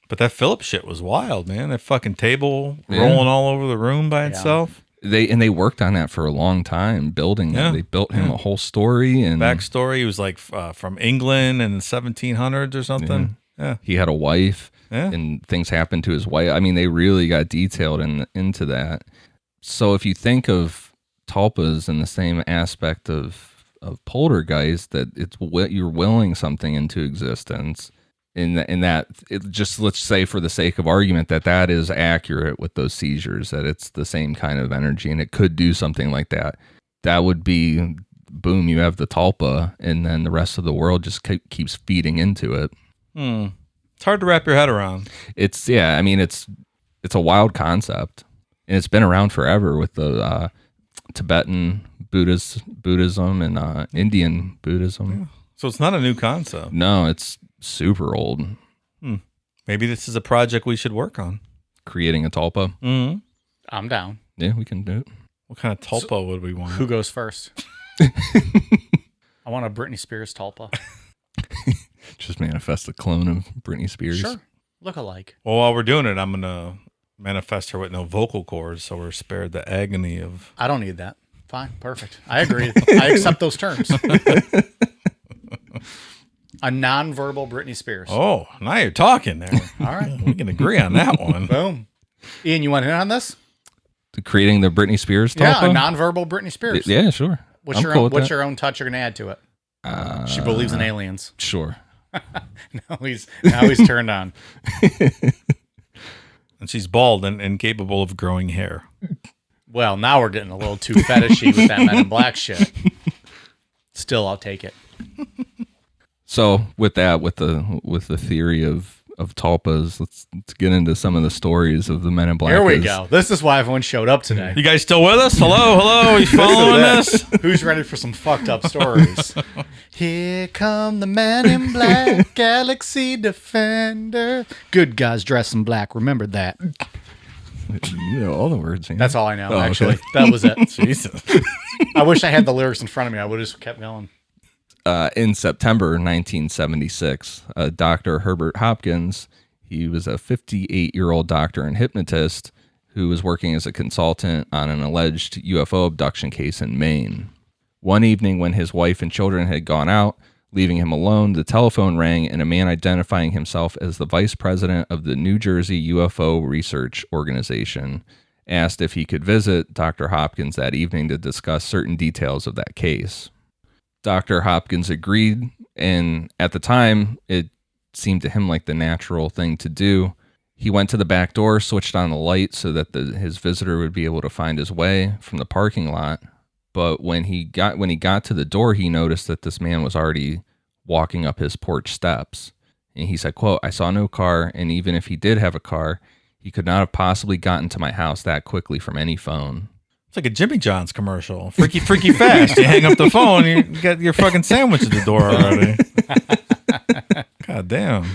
But that Philip shit was wild, man. That fucking table rolling all over the room by itself. They worked on that for a long time, building it. They built him a whole story and backstory. He was like from England in the 1700s or something. Yeah. He had a wife, Yeah. and things happened to his wife. I mean, they really got detailed into that. So if you think of tulpas in the same aspect of poltergeist, that it's what you're willing something into existence. In that, it just, let's say for the sake of argument that is accurate with those seizures, that it's the same kind of energy and it could do something like that. That would be, boom, you have the tulpa, and then the rest of the world just keeps feeding into it. It's hard to wrap your head around. It's a wild concept, and it's been around forever with the Tibetan Buddhism and Indian Buddhism. So it's not a new concept. No, it's super old. Maybe this is a project we should work on. Creating a tulpa. Mm-hmm. I'm down. Yeah, we can do it. What kind of tulpa would we want? Who goes first? I want a Britney Spears tulpa. Just manifest a clone of Britney Spears. Sure. Look alike. Well, while we're doing it, I'm going to manifest her with no vocal cords so we're spared the agony of... I don't need that. Fine. Perfect. I agree. I accept those terms. A non-verbal Britney Spears. Oh, now you're talking there. All right. We can agree on that one. Boom. Ian, you want in on this? Creating the Britney Spears Yeah, tulpa? a nonverbal Britney Spears. Yeah, sure. What's I'm your cool own, with what's that. your own touch you're gonna add to it? She believes in aliens. Sure. now he's turned on. And she's bald and incapable of growing hair. Well, now we're getting a little too fetishy with that Men in Black shit. Still, I'll take it. So with that, with the theory of tulpas, let's get into some of the stories of the Men in Black. Here we go. This is why everyone showed up today. You guys still with us? Hello. You following this? Who's ready for some fucked up stories? Here come the Men in Black, Galaxy Defender. Good guys dressed in black. Remember that. You know all the words. Man. That's all I know, Oh, actually. okay. That was it. Jesus. I wish I had the lyrics in front of me. I would have just kept going. In September 1976, Dr. Herbert Hopkins, he was a 58-year-old doctor and hypnotist who was working as a consultant on an alleged UFO abduction case in Maine. One evening when his wife and children had gone out, leaving him alone, the telephone rang and a man identifying himself as the vice president of the New Jersey UFO Research Organization asked if he could visit Dr. Hopkins that evening to discuss certain details of that case. Dr. Hopkins agreed, and at the time, it seemed to him like the natural thing to do. He went to the back door, switched on the light so that his visitor would be able to find his way from the parking lot. But when he got to the door, he noticed that this man was already walking up his porch steps. And he said, quote, "I saw no car, and even if he did have a car, he could not have possibly gotten to my house that quickly from any phone." It's like a Jimmy John's commercial. Freaky fast. You hang up the phone, you got your fucking sandwich at the door already. God damn.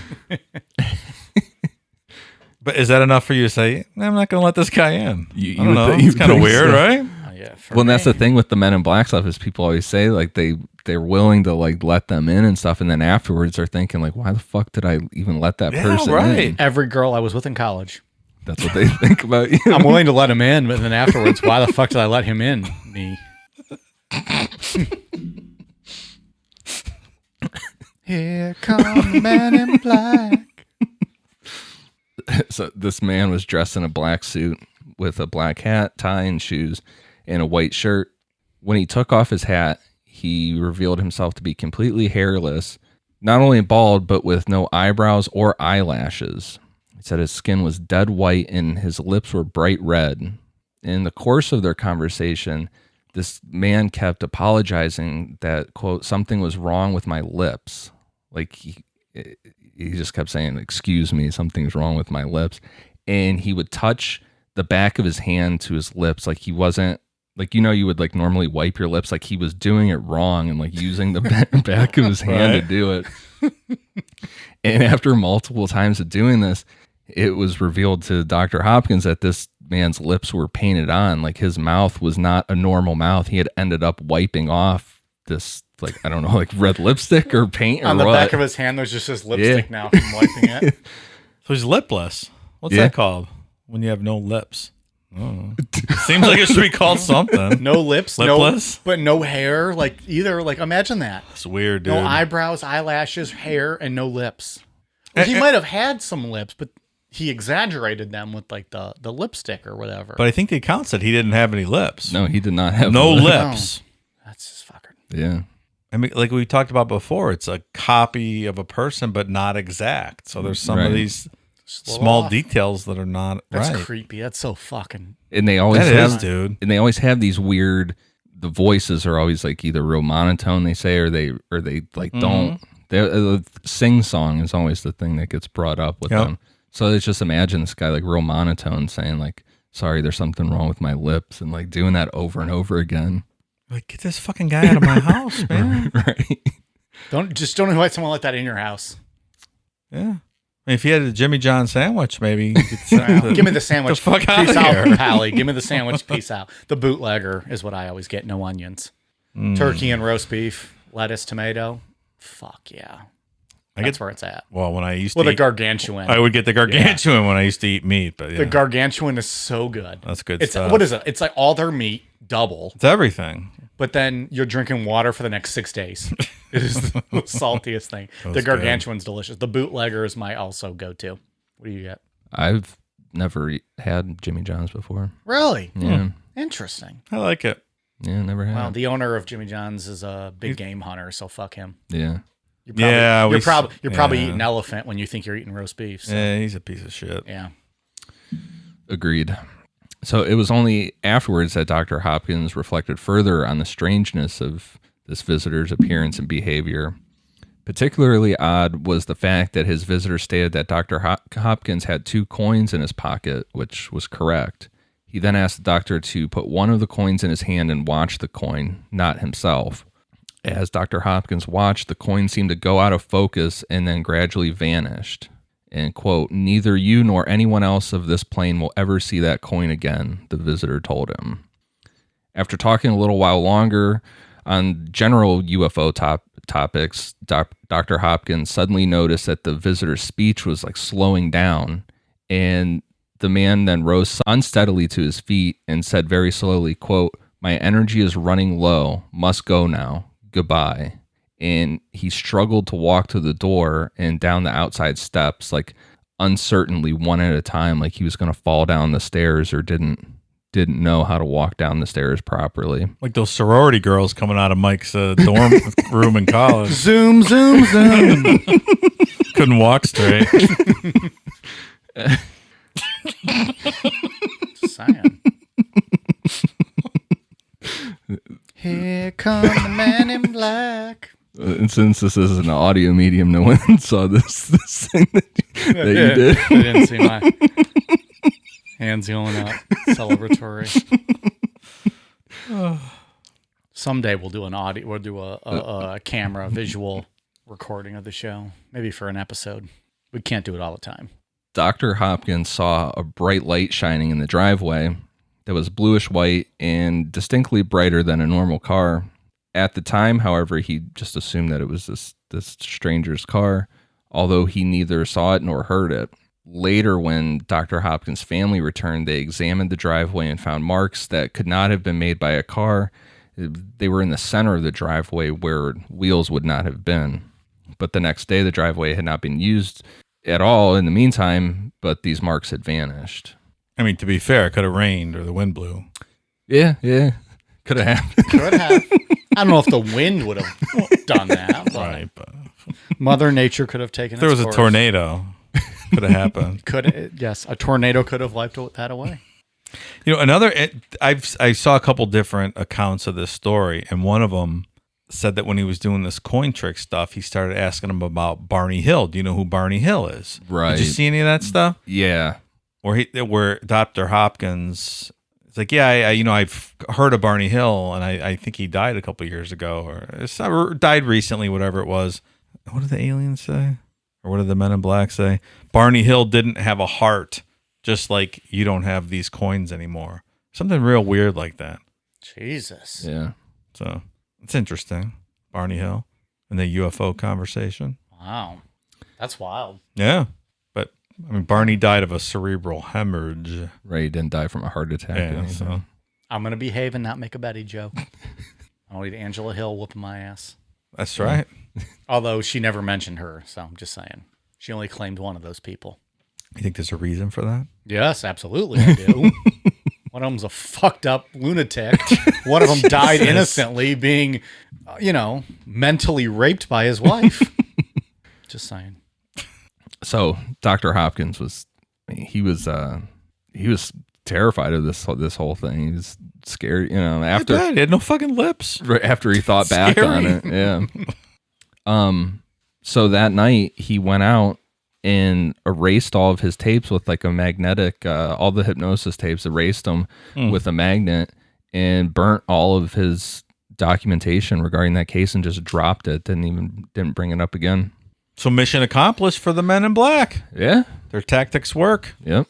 But is that enough for you to say, I'm not going to let this guy in? I don't know. It's kind of weird, right? Yeah, Well, and that's the thing with the Men in Black stuff is people always say like they're willing to like let them in and stuff, and then afterwards they're thinking like, why the fuck did I even let that person in? Every girl I was with in college. That's what they think about you. I'm willing to let him in, but then afterwards, why the fuck did I let him in? Me. Here come the Men in Black. So this man was dressed in a black suit with a black hat, tie, and shoes, and a white shirt. When he took off his hat, he revealed himself to be completely hairless, not only bald, but with no eyebrows or eyelashes. He said his skin was dead white and his lips were bright red. In the course of their conversation, this man kept apologizing that, quote, something was wrong with my lips. Like he just kept saying, excuse me, something's wrong with my lips. And he would touch the back of his hand to his lips. Like he wasn't, like, you know, you would like normally wipe your lips. Like he was doing it wrong and like using the back of his hand to do it. And after multiple times of doing this, it was revealed to Dr. Hopkins that this man's lips were painted on. Like his mouth was not a normal mouth. He had ended up wiping off this, like, I don't know, like red lipstick or paint or On the what. back of his hand, there's just his lipstick now from wiping it. So he's lipless. What's Yeah. that called when you have no lips? Seems like it should be called something. No lips, Lipless? but no hair. Like either, like imagine that. It's weird, dude. No eyebrows, eyelashes, hair, and no lips. Well, he might have had some lips, but he exaggerated them with like the lipstick or whatever. But I think the account said he didn't have any lips. No, he did not have No lips. lips. That's just fucking. Yeah. I mean, like we talked about before, it's a copy of a person, but not exact. So there's some Right. of these Just a little small off. details that are not That's right. creepy. That's so fucking. And they always That have, is, dude. and they always have these weird, the voices are always like either real monotone, they say, or they like don't. Sing song is always the thing that gets brought up with Yep. them. So it's just imagine this guy like real monotone saying like, sorry, there's something wrong with my lips, and like doing that over and over again. Like, get this fucking guy out of my house, man. Right. Don't invite someone like that in your house. Yeah. I mean, if you had a Jimmy John sandwich, maybe you could send Give me the sandwich. the fuck outta Peace here. out, Pally. Give me the sandwich. Peace out. The bootlegger is what I always get. No onions. Turkey and roast beef, lettuce, tomato. Fuck yeah. That's where it's at. Well, when I used Well, to the eat, gargantuan. I would get the gargantuan when I used to eat meat, but yeah, The gargantuan is so good. that's good It's stuff. what is it? It's like all their meat double, It's everything. but then you're drinking water for the next 6 days. It is the saltiest thing. The That's gargantuan's delicious. The bootlegger is my also go-to. What do you get? I've never had Jimmy John's before. Really? Yeah. Interesting. I like it. Yeah, never had. Well, the owner of Jimmy John's is a big game hunter, so fuck him. Yeah. You're probably eating elephant when you think you're eating roast beef. So. Yeah, he's a piece of shit. Yeah. Agreed. So it was only afterwards that Dr. Hopkins reflected further on the strangeness of this visitor's appearance and behavior. Particularly odd was the fact that his visitor stated that Dr. Hopkins had 2 coins in his pocket, which was correct. He then asked the doctor to put one of the coins in his hand and watch the coin, not himself. As Dr. Hopkins watched, the coin seemed to go out of focus and then gradually vanished. And, quote, "Neither you nor anyone else of this plane will ever see that coin again," the visitor told him. After talking a little while longer on general UFO topics, Dr. Hopkins suddenly noticed that the visitor's speech was like slowing down, and the man then rose unsteadily to his feet and said very slowly, quote, "My energy is running low, must go now, goodbye." And he struggled to walk to the door and down the outside steps, like uncertainly, one at a time, like he was going to fall down the stairs or didn't know how to walk down the stairs properly. Like those sorority girls coming out of Mike's dorm room in college. Zoom, zoom, zoom. Couldn't walk straight. Just saying. Here come the man in black. And since this is an audio medium, no one saw this thing that you did. I didn't see my hands going up. Celebratory. Someday we'll do an audio. We'll do a camera visual recording of the show, maybe for an episode. We can't do it all the time. Dr. Hopkins saw a bright light shining in the driveway that was bluish white and distinctly brighter than a normal car. At the time, however, he just assumed that it was this stranger's car, although he neither saw it nor heard it. Later, when Dr. Hopkins' family returned, they examined the driveway and found marks that could not have been made by a car. They were in the center of the driveway where wheels would not have been. But the next day, the driveway had not been used at all in the meantime, but these marks had vanished. I mean, to be fair, it could have rained or the wind blew. Yeah. Could have happened. Could have. I don't know if the wind would have done that. But Right, but Mother Nature could have taken. if there was a course. tornado, could have happened. Yes, a tornado could have wiped that away. You know, I saw a couple different accounts of this story, and one of them said that when he was doing this coin trick stuff, he started asking him about Barney Hill. Do you know who Barney Hill is? Right. Did you see any of that stuff? Yeah. Where Dr. Hopkins, it's like, yeah, I've heard of Barney Hill, and I think he died a couple years ago, or died recently, whatever it was. What did the aliens say? Or what did the Men in Black say? Barney Hill didn't have a heart, just like you don't have these coins anymore. Something real weird like that. Jesus. Yeah. So it's interesting. Barney Hill and the UFO conversation. Wow. That's wild. Yeah. But I mean, Barney died of a cerebral hemorrhage. Right. He didn't die from a heart attack. or Yeah. anything. So I'm going to behave and not make a Betty joke. I don't need Angela Hill whooping my ass. that's right. Although she never mentioned her, so I'm just saying. She only claimed one of those people. You think there's a reason for that? Yes, absolutely I do. One of them's a fucked up lunatic. One of them died innocently being, mentally raped by his wife. Just saying. So Dr. Hopkins was terrified of this whole thing. He was scared, after He had no fucking lips. right after he thought back on it. Yeah. So that night he went out and erased all of his tapes with like a magnetic, all the hypnosis tapes, erased them with a magnet and burnt all of his documentation regarding that case and just dropped it. Didn't bring it up again. So mission accomplished for the Men in Black. Yeah. Their tactics work. Yep.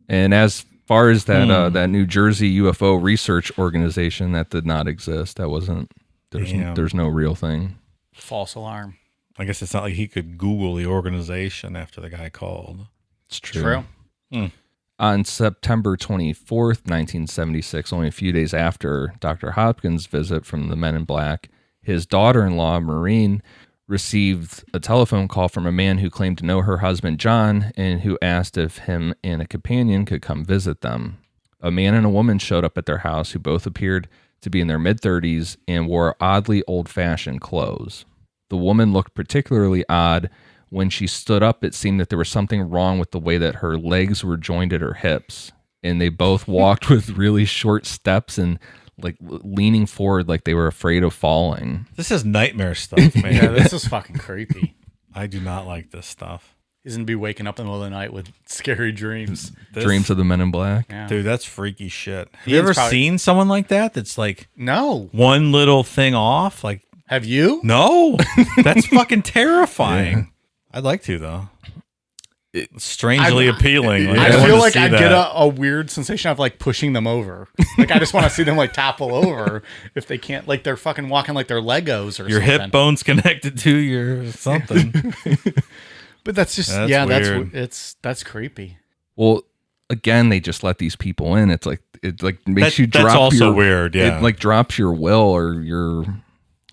And as far as that that New Jersey UFO research organization, that did not exist. That wasn't. There's no real thing. False alarm. I guess it's not like he could Google the organization after the guy called. It's true. True. On September 24th, 1976, only a few days after Dr. Hopkins' visit from the Men in Black, his daughter-in-law, Maureen, received a telephone call from a man who claimed to know her husband, John, and who asked if him and a companion could come visit them. A man and a woman showed up at their house who both appeared to be in their mid-30s and wore oddly old-fashioned clothes. The woman looked particularly odd. When she stood up, it seemed that there was something wrong with the way that her legs were joined at her hips. And they both walked with really short steps and like leaning forward like they were afraid of falling. This is nightmare stuff, man. Yeah, this is fucking creepy. I do not like this stuff. He's gonna be waking up in the middle of the night with scary dreams. Dreams of the Men in Black. Yeah. Dude, that's freaky shit. Have Ian's you ever probably- seen someone like that? That's like No. one little thing off? Like, Have you? no, that's fucking terrifying. I'd like to, though. It's strangely appealing. Like, I want feel to like see I'd that. get a weird sensation of like pushing them over. Like I just want to see them like topple over if they can't. Like they're fucking walking like they're Legos or your something. hip bone's connected to your something. But that's just That's weird. that's creepy. Well, again, they just let these people in. It's like it like makes you drop. That's also your, weird. Yeah. It like drops your will or your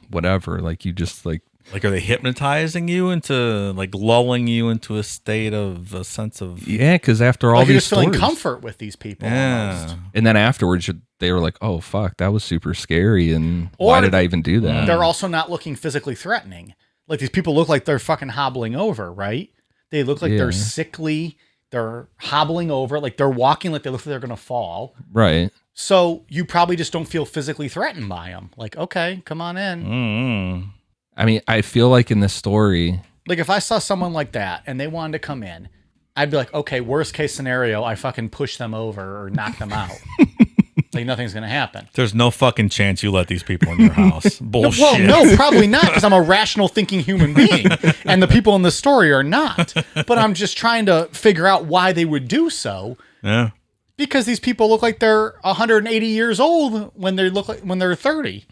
whatever. Like you just like. Like, are they hypnotizing you into, like, lulling you into a state of a sense of... Yeah, because after all Like you're these just feeling stories, comfort with these people. Almost. Yeah. and then afterwards they were like, "Oh fuck, that was super scary," and why Or did I even do that? They're also not looking physically threatening. Like these people look like they're fucking hobbling over, right? They look like they're sickly. They're hobbling over, like they're walking like they look like they're gonna fall. Right. So you probably just don't feel physically threatened by them. Like, okay, come on in. Mm-hmm. I mean, I feel like in this story, Like if I saw someone like that and they wanted to come in, I'd be like, okay, worst case scenario, I fucking push them over or knock them out. Like nothing's gonna happen. There's no fucking chance you let these people in your house. Bullshit. Well, no, probably not, because I'm a rational thinking human being, and the people in the story are not. But I'm just trying to figure out why they would do so. Yeah. Because these people look like they're 180 years old when they're 30.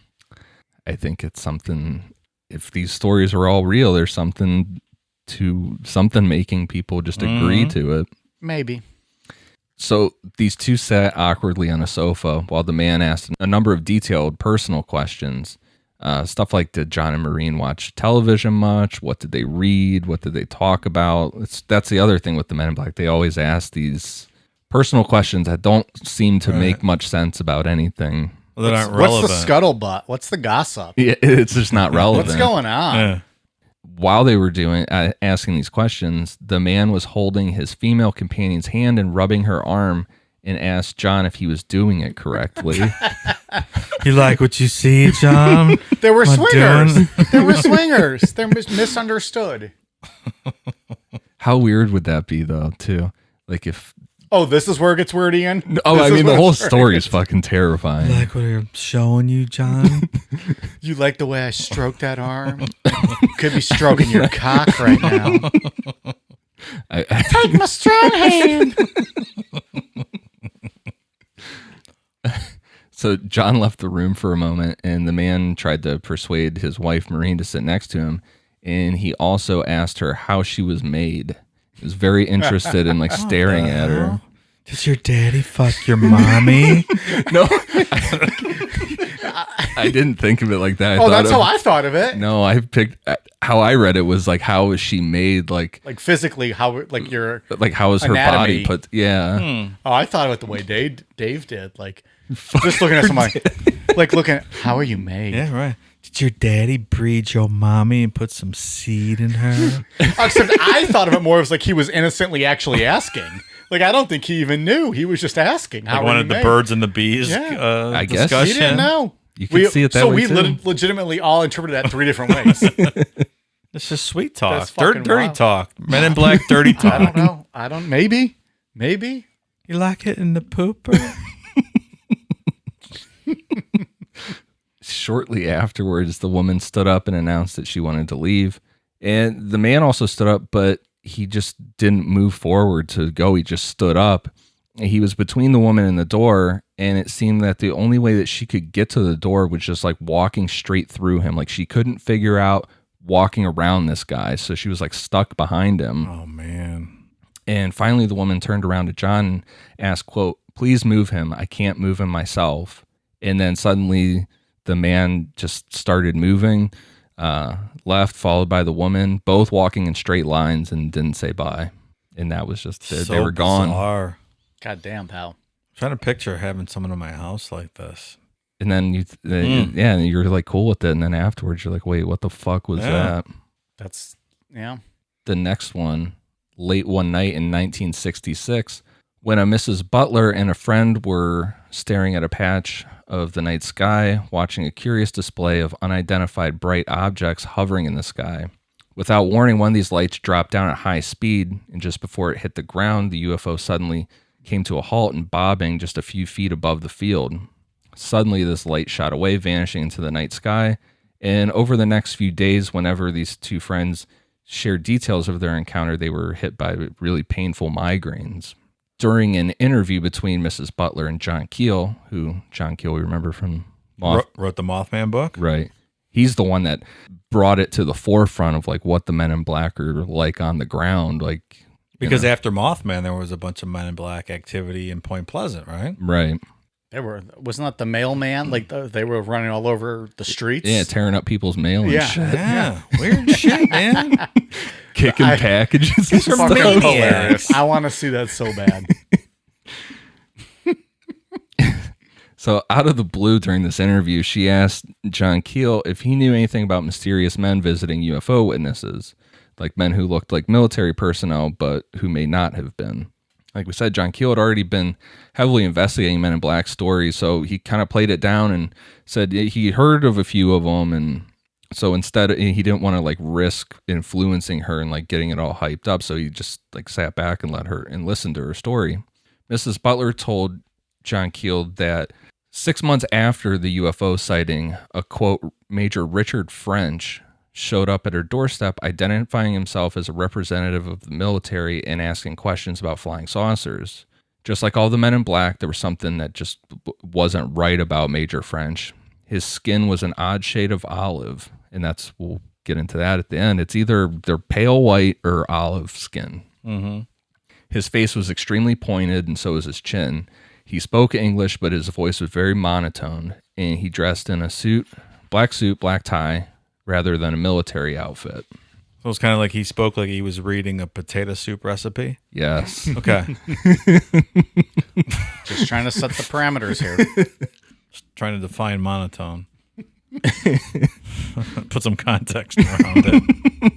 I think it's something. If these stories are all real, there's something making people just agree to it. Maybe. So these two sat awkwardly on a sofa while the man asked a number of detailed personal questions. Stuff like, did John and Maureen watch television much? What did they read? What did they talk about? That's the other thing with the Men in Black. They always ask these personal questions that don't seem to make much sense about anything. Well, that aren't relevant. What's the scuttlebutt? What's the gossip? Yeah, it's just not relevant. What's going on? Yeah. While they were asking these questions, the man was holding his female companion's hand and rubbing her arm and asked John if he was doing it correctly. You like what you see, John? They were Am I swingers. doing- They were swingers. They're misunderstood. How weird would that be, though, too? Like if... Oh, this is where it gets weird, Ian? Oh, This I is mean, the where whole it's where story it is fucking terrifying. Like what I'm showing you, John? You like the way I stroke that arm? Could be stroking your cock right now. Take my strong hand. So John left the room for a moment, and the man tried to persuade his wife, Maureen, to sit next to him. And he also asked her how she was made. He was very interested in like staring at her. Does your daddy fuck your mommy? No, I didn't think of it like that. Oh, that's how I thought of it. No, I picked how I read it was like, how is she made? Like Physically, how like your how is her anatomy. body put? Yeah. Oh, I thought of it the way Dave did. Like just looking at somebody, like looking at how are you made? Yeah, right. Did your daddy breed your mommy and put some seed in her? Except I thought of it more as like he was innocently actually asking. Like I don't think he even knew. He was just asking. How Like are one you of the made? birds and the bees I guess. discussion. He didn't know. You can see it that so way we too. legitimately all interpreted that 3 different ways. It's just sweet talk. That's fucking Dirty wild. talk. Men in Black dirty talk. I don't know. Maybe. You like it in the pooper? Shortly afterwards, the woman stood up and announced that she wanted to leave. And the man also stood up, but he just didn't move forward to go. He just stood up. He was between the woman and the door, and it seemed that the only way that she could get to the door was just like walking straight through him. Like she couldn't figure out walking around this guy. So she was like stuck behind him. Oh, man. And finally, the woman turned around to John and asked, quote, "Please move him. I can't move him myself." And then suddenly the man just started moving, left, followed by the woman, both walking in straight lines and didn't say bye. And that was just, they were gone. Bizarre. God damn, pal. I'm trying to picture having someone in my house like this. And then you're like cool with it. And then afterwards you're like, wait, what the fuck was that? That's, yeah. The next one, late one night in 1966, when a Mrs. Butler and a friend were staring at a patch of the night sky, watching a curious display of unidentified bright objects hovering in the sky. Without warning, one of these lights dropped down at high speed, and just before it hit the ground, the UFO suddenly came to a halt and bobbing just a few feet above the field. Suddenly, this light shot away, vanishing into the night sky, and over the next few days, whenever these two friends shared details of their encounter, they were hit by really painful migraines. During an interview between Mrs. Butler and John Keel, who John Keel we remember from Wrote the Mothman book? Right. He's the one that brought it to the forefront of like what the Men in Black are like on the ground. Like, Because after Mothman, there was a bunch of Men in Black activity in Point Pleasant, right? Right. Wasn't that the mailman? Like they were running all over the streets? Yeah, tearing up people's mail and shit. Yeah. Weird shit, man. Kicking packages. These are Fucking maniacs. hilarious. I want to see that so bad. So out of the blue during this interview, she asked John Keel if he knew anything about mysterious men visiting UFO witnesses, like men who looked like military personnel, but who may not have been. Like we said, John Keel had already been heavily investigating Men in Black stories, so he kind of played it down and said he heard of a few of them, and so instead he didn't want to like risk influencing her and like getting it all hyped up, so he just like sat back and let her and listened to her story. Mrs. Butler told John Keel that 6 months after the UFO sighting, a quote, Major Richard French showed up at her doorstep identifying himself as a representative of the military and asking questions about flying saucers. Just like all the Men in Black, there was something that just wasn't right about Major French. His skin was an odd shade of olive, and we'll get into that at the end. It's either they're pale white or olive skin. Mm-hmm. His face was extremely pointed, and so was his chin. He spoke English, but his voice was very monotone, and he dressed in a black suit, black tie, rather than a military outfit. So it's kind of like he spoke like he was reading a potato soup recipe. Yes. Okay. Just trying to set the parameters here. Just trying to define monotone. Put some context around it.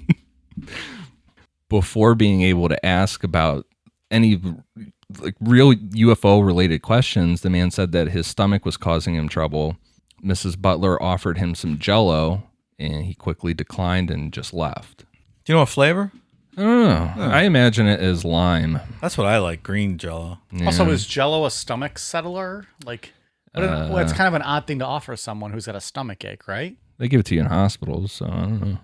Before being able to ask about any like real UFO related questions, the man said that his stomach was causing him trouble. Mrs. Butler offered him some Jell-O, and he quickly declined and just left. Do you know what flavor? I don't know. I imagine it is lime. That's what I like, green Jell-O. Yeah. Also, is Jell-O a stomach settler? Like, well, it's kind of an odd thing to offer someone who's got a stomach ache, right? They give it to you in hospitals, so I don't know.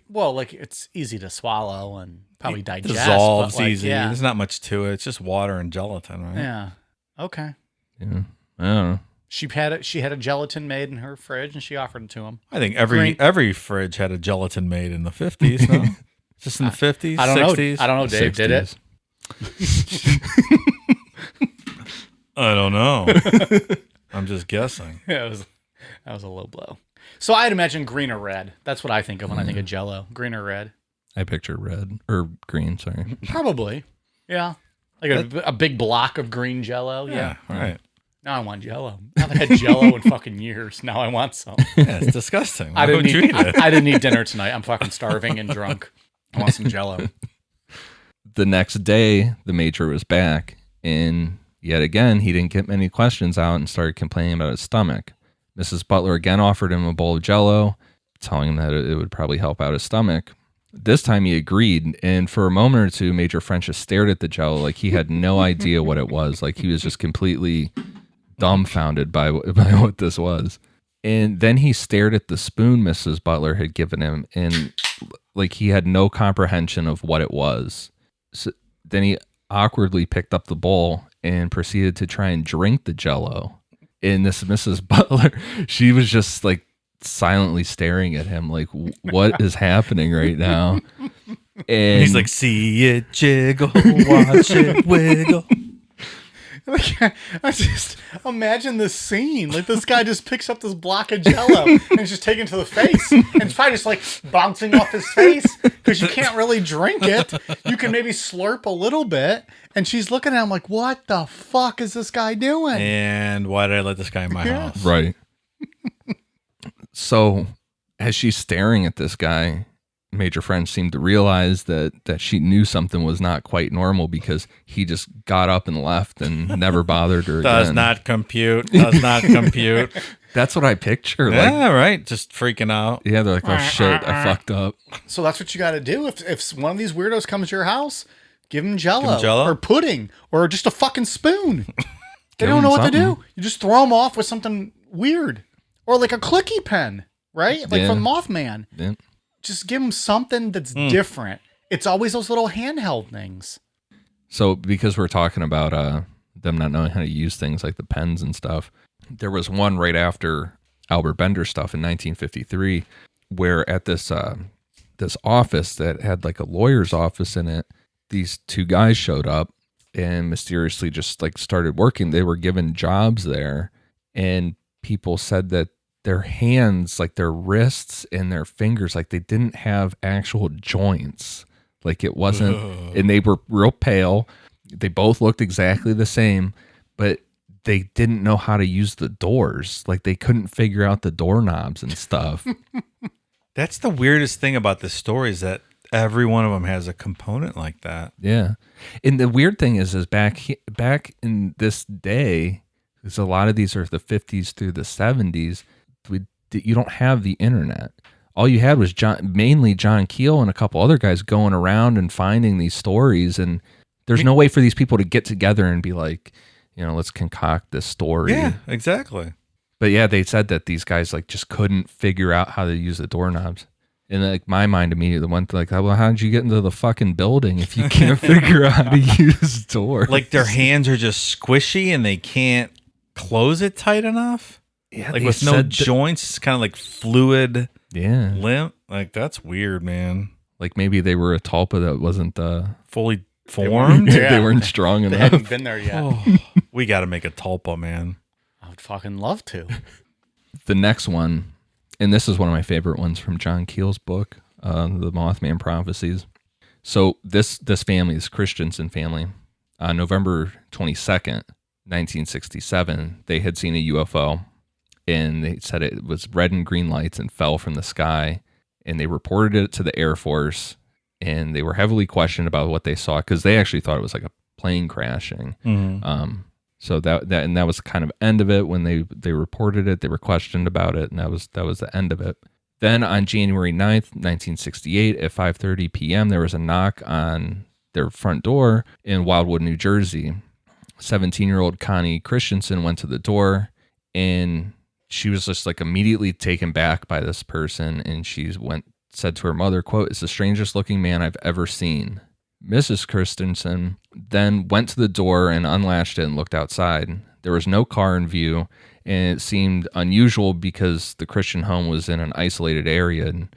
Well, like it's easy to swallow and probably digest. Dissolves but, like, easy. Yeah. There's not much to it. It's just water and gelatin, right? Yeah. Okay. Yeah. I don't know. She had a gelatin made in her fridge, and she offered it to him. I think every fridge had a gelatin made in the 50s, no? Just in the 50s, I don't 60s? know. I don't know. Dave 60s. did it. I don't know. I'm just guessing. Yeah, that was a low blow. So I'd imagine green or red. That's what I think of when I think of Jell-O. Green or red. I picture red or green, sorry. Probably. Yeah. Like a big block of green Jell-O. Yeah. Right. Now I want Jell-O. I haven't had Jell-O in fucking years. Now I want some. Yeah, it's disgusting. Why I would you eat it? I didn't eat dinner tonight. I'm fucking starving and drunk. I want some Jell-O. The next day, the major was back, and yet again, he didn't get many questions out and started complaining about his stomach. Mrs. Butler again offered him a bowl of Jell-O, telling him that it would probably help out his stomach. This time he agreed, and for a moment or two, Major French just stared at the Jell-O like he had no idea what it was. Like he was just completely dumbfounded by what this was. And then he stared at the spoon Mrs. Butler had given him, and like he had no comprehension of what it was. So then he awkwardly picked up the bowl and proceeded to try and drink the Jell-O. And this Mrs. Butler, she was just like silently staring at him like, what is happening right now? And he's like, see it jiggle, watch it wiggle. Like, I just imagine this scene. Like, this guy just picks up this block of Jell-O and he's just taking it to the face, and it's probably just like bouncing off his face because you can't really drink it. You can maybe slurp a little bit, and she's looking at him like, "What the fuck is this guy doing?" And why did I let this guy in my house? Right. So, as she's staring at this guy, Major French seemed to realize that she knew something was not quite normal because he just got up and left and never bothered her Does again. not compute. Does not compute. That's what I picture. Like, Yeah, right. Just freaking out. yeah, they're like, oh shit, I fucked up. So that's what you got to do. If one of these weirdos comes to your house, give him Jell-O, Give him Jell-O? or pudding or just a fucking spoon. They Give don't him know what to something. do. You just throw them off with something weird, or like a clicky pen, right? Like Yeah. from Mothman. Yeah. Just give them something that's different. It's always those little handheld things. So because we're talking about them not knowing how to use things like the pens and stuff, there was one right after Albert Bender stuff in 1953 where at this this office that had like a lawyer's office in it, these two guys showed up and mysteriously just like started working. They were given jobs there, and people said that their hands, like their wrists and their fingers, like they didn't have actual joints. Like it wasn't, and they were real pale. They both looked exactly the same, but they didn't know how to use the doors. Like they couldn't figure out the doorknobs and stuff. That's the weirdest thing about this story is that every one of them has a component like that. Yeah. And the weird thing is back in this day, because a lot of these are the 50s through the 70s, you don't have the internet. All you had was mainly John Keel and a couple other guys going around and finding these stories. And there's no way for these people to get together and be like, let's concoct this story. Yeah, exactly. But yeah, they said that these guys like just couldn't figure out how to use the doorknobs. And like my mind immediately went to like, well, how did you get into the fucking building if you can't figure out how to use doors? Like their hands are just squishy and they can't close it tight enough. Yeah, Like they with no said that- joints, it's kind of like fluid Yeah. limp. Like that's weird, man. Like maybe they were a tulpa that wasn't Fully formed. Yeah. they weren't strong They enough. haven't been there yet. Oh, we got to make a tulpa, man. I would fucking love to. The next one, and this is one of my favorite ones from John Keel's book, The Mothman Prophecies. So this family, this Christensen family, on November 22nd, 1967, they had seen a UFO, and they said it was red and green lights and fell from the sky, and they reported it to the Air Force, and they were heavily questioned about what they saw because they actually thought it was like a plane crashing. So that was kind of end of it when they reported it. They were questioned about it, and that was the end of it. Then on January 9th, 1968, at 5:30 p.m., there was a knock on their front door in Wildwood, New Jersey. 17-year-old Connie Christensen went to the door, and she was just like immediately taken back by this person, and she said to her mother, quote, "It's the strangest looking man I've ever seen." Mrs. Christensen then went to the door and unlatched it and looked outside. There was no car in view, and it seemed unusual because the Christian home was in an isolated area, and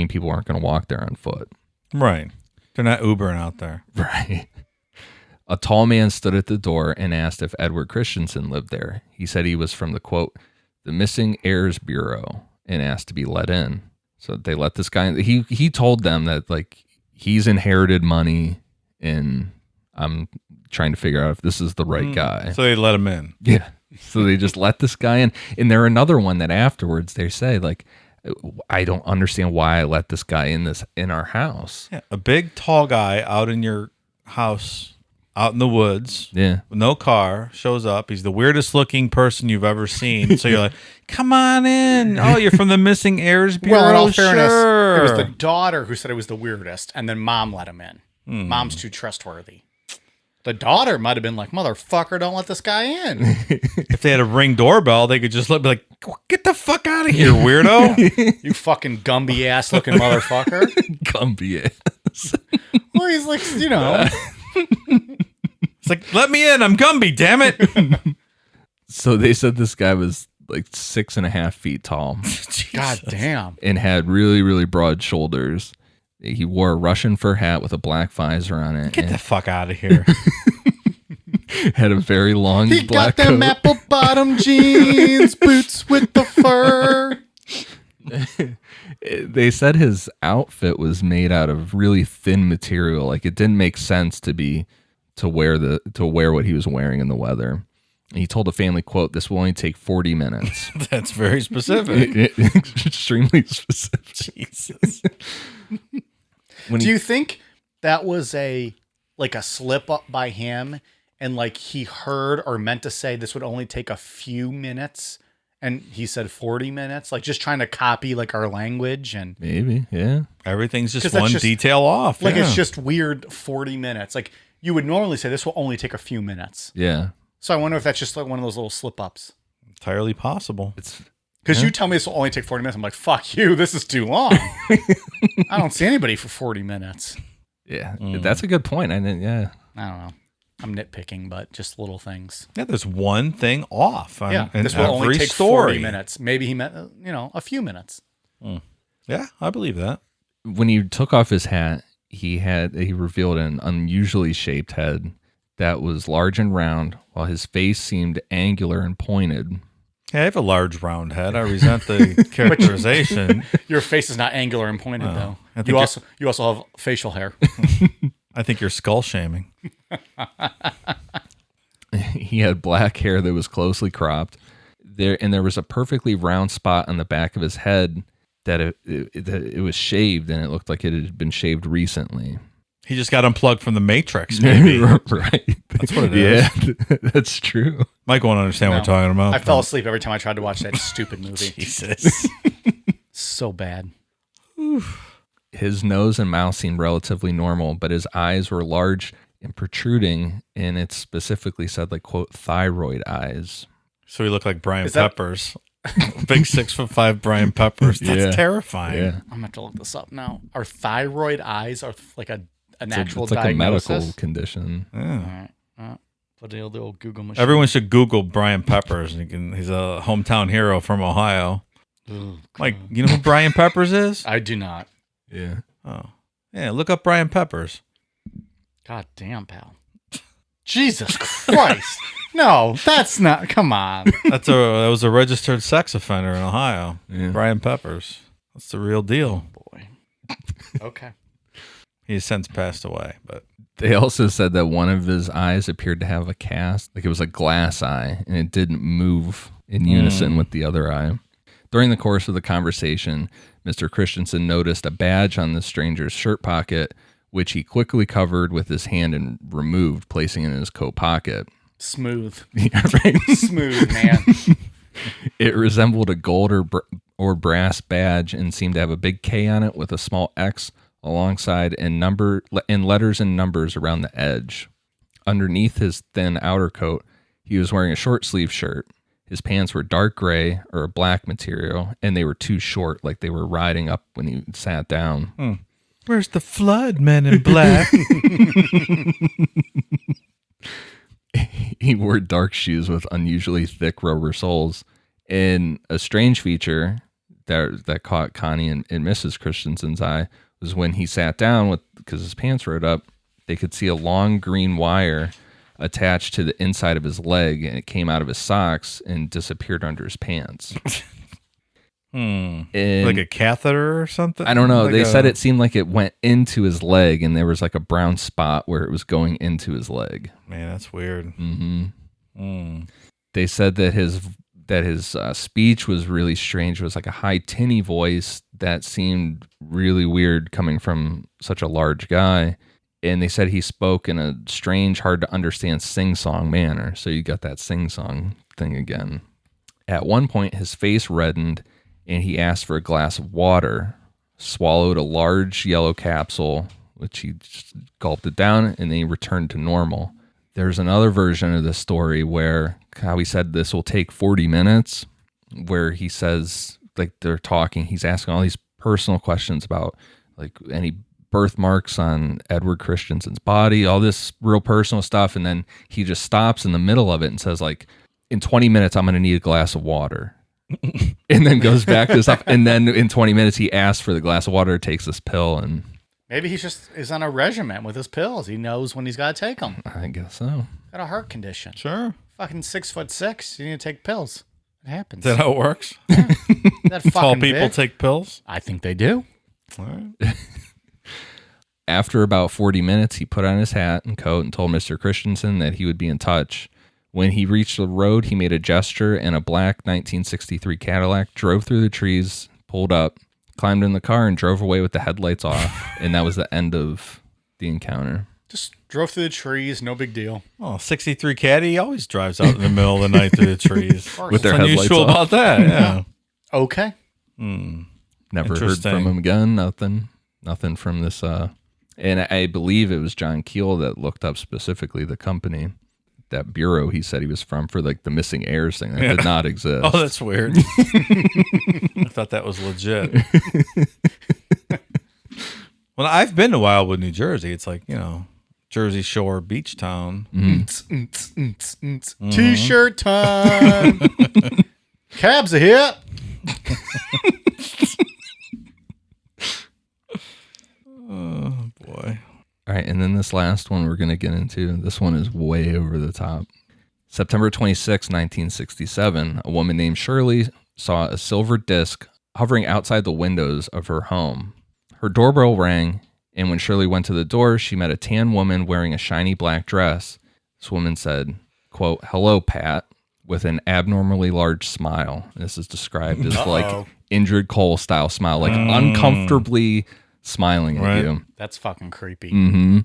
people aren't going to walk there on foot. Right. They're not Ubering out there. Right. A tall man stood at the door and asked if Edward Christensen lived there. He said he was from the, quote, the Missing Heirs Bureau, and asked to be let in. So they let this guy in. He told them that, like, he's inherited money, and I'm trying to figure out if this is the right guy. So they let him in. Yeah. So they just let this guy in. And they're another one that afterwards they say, like, I don't understand why I let this guy in our house. Yeah, a big, tall guy out in your house, out in the woods, Yeah. with no car, shows up. He's the weirdest looking person you've ever seen. So you're like, come on in. Oh, you're from the Missing Heirs Bureau? Well, in all fairness, Sure. it was the daughter who said it was the weirdest, and then mom let him in. Mom's too trustworthy. The daughter might have been like, motherfucker, don't let this guy in. If they had a Ring doorbell, they could just be like, get the fuck out of here, weirdo. You fucking Gumby ass looking motherfucker. Gumby ass. Well, he's like, It's like, let me in. I'm Gumby, damn it. So they said this guy was like 6.5 feet tall God damn. and had really, really broad shoulders. He wore a Russian fur hat with a black visor on it. Get the fuck out of here. Had a very long He black got them coat. apple bottom jeans, boots with the fur. They said his outfit was made out of really thin material. Like it didn't make sense to wear what he was wearing in the weather. He told a family, quote, "This will only take 40 minutes." That's very specific. Extremely specific. Jesus. Do you think that was a slip up by him, and like he heard or meant to say this would only take a few minutes, and he said 40 minutes, like just trying to copy like our language? And Maybe, yeah. Everything's just 'Cause that's one just- detail off. like yeah. it's just weird 40 minutes. Like you would normally say this will only take a few minutes. Yeah. So I wonder if that's just like one of those little slip ups. entirely possible. It's Because you tell me this will only take 40 minutes. I'm like, fuck you. This is too long. I don't see anybody for 40 minutes. yeah. That's a good point. I didn't. Yeah. I don't know. I'm nitpicking, but just little things. Yeah, there's one thing off. Yeah, in this will only every take story. 40 minutes. Maybe he meant, a few minutes. Yeah, I believe that. When he took off his hat, he revealed an unusually shaped head that was large and round, while his face seemed angular and pointed. Yeah, I have a large round head. I resent the characterization. Your face is not angular and pointed, though. I think You also have facial hair. I think you're skull shaming. He had black hair that was closely cropped. There was a perfectly round spot on the back of his head that it was shaved, and it looked like it had been shaved recently. He just got unplugged from the Matrix, maybe. Right. That's what it is. Yeah, that's true. Mike won't understand what we're talking about. I fell asleep every time I tried to watch that stupid movie. Jesus. So bad. His nose and mouth seemed relatively normal, but his eyes were large and protruding, and it specifically said, like, quote, thyroid eyes. So he looked like Brian Is that- Peppers. Big 6'5" Brian Peppers. That's Yeah. terrifying. Yeah. I'm going to have to look this up now. Are thyroid eyes like a actual It's like diagnosis? a medical condition. Yeah. Put the old Google machine. Everyone should Google Brian Peppers. He's a hometown hero from Ohio. Ooh, Like, you know who Brian Peppers is? I do not. Yeah. Oh. Yeah, look up Brian Peppers. God damn, pal. Jesus Christ. No, that's not. Come on. That was a registered sex offender in Ohio. Yeah. Brian Peppers. That's the real deal. Boy. Okay. He's since passed away, but They also said that one of his eyes appeared to have a cast, like it was a glass eye, and it didn't move in unison with the other eye. During the course of the conversation, Mr. Christensen noticed a badge on the stranger's shirt pocket, which he quickly covered with his hand and removed, placing it in his coat pocket. Smooth. Yeah, right. Smooth, man. It resembled a gold or brass badge and seemed to have a big K on it with a small X alongside and letters and numbers around the edge. Underneath his thin outer coat, he was wearing a short sleeve shirt. His pants were dark gray or a black material, and they were too short, like they were riding up when he sat down. where's the flood, Men in Black? He wore dark shoes with unusually thick rubber soles. And a strange feature that caught Connie and Mrs. Christensen's eye was when he sat down because his pants rode up, they could see a long green wire attached to the inside of his leg, and it came out of his socks and disappeared under his pants. And Like a catheter or something? I don't know. Like They said it seemed like it went into his leg, and there was like a brown spot where it was going into his leg. Man, that's weird. They said that his speech was really strange. It was like a high tinny voice that seemed really weird coming from such a large guy. And they said he spoke in a strange, hard to understand sing-song manner. So you got that sing-song thing again. At one point, his face reddened and he asked for a glass of water, swallowed a large yellow capsule, which he just gulped it down, and then he returned to normal. There's another version of this story where how he said this will take 40 minutes, where he says, like they're talking, he's asking all these personal questions about like any birthmarks on Edward Christensen's body, all this real personal stuff. And then he just stops in the middle of it and says like, in 20 minutes, I'm going to need a glass of water. And then goes back to stuff. And then in 20 minutes, he asks for the glass of water, takes this pill, and Maybe he just is on a regimen with his pills. He knows when he's got to take them. I guess so. Got a heart condition. Sure. Fucking 6'6". You need to take pills. It happens. Is that how it works? That Tall fucking people big. take pills? I think they do. All right. After about 40 minutes, he put on his hat and coat and told Mr. Christensen that he would be in touch. When he reached the road, he made a gesture, and a black 1963 Cadillac drove through the trees, pulled up, climbed in the car, and drove away with the headlights off. And that was the end of the encounter. Just drove through the trees. No big deal. Oh, 63 Caddy always drives out in the middle of the night through the trees. With their What's headlights unusual off. about that? Yeah. Okay. Never heard Interesting. from him again. Nothing from this. And I believe it was John Keel that looked up specifically the company, that bureau he said he was from, for like the missing heirs thing. That did not exist. Oh, that's weird. I thought that was legit. Well, I've been to Wildwood, New Jersey. It's like, Jersey Shore beach town. T-shirt time. Cabs are here. Oh, boy. All right, and then this last one we're going to get into, this one is way over the top. September 26, 1967, a woman named Shirley saw a silver disc hovering outside the windows of her home. Her doorbell rang, and when Shirley went to the door, she met a tan woman wearing a shiny black dress. This woman said, quote, "Hello, Pat," with an abnormally large smile. And this is described as like Indrid Cole style smile, like uncomfortably smiling at you. That's fucking creepy. Mm-hmm.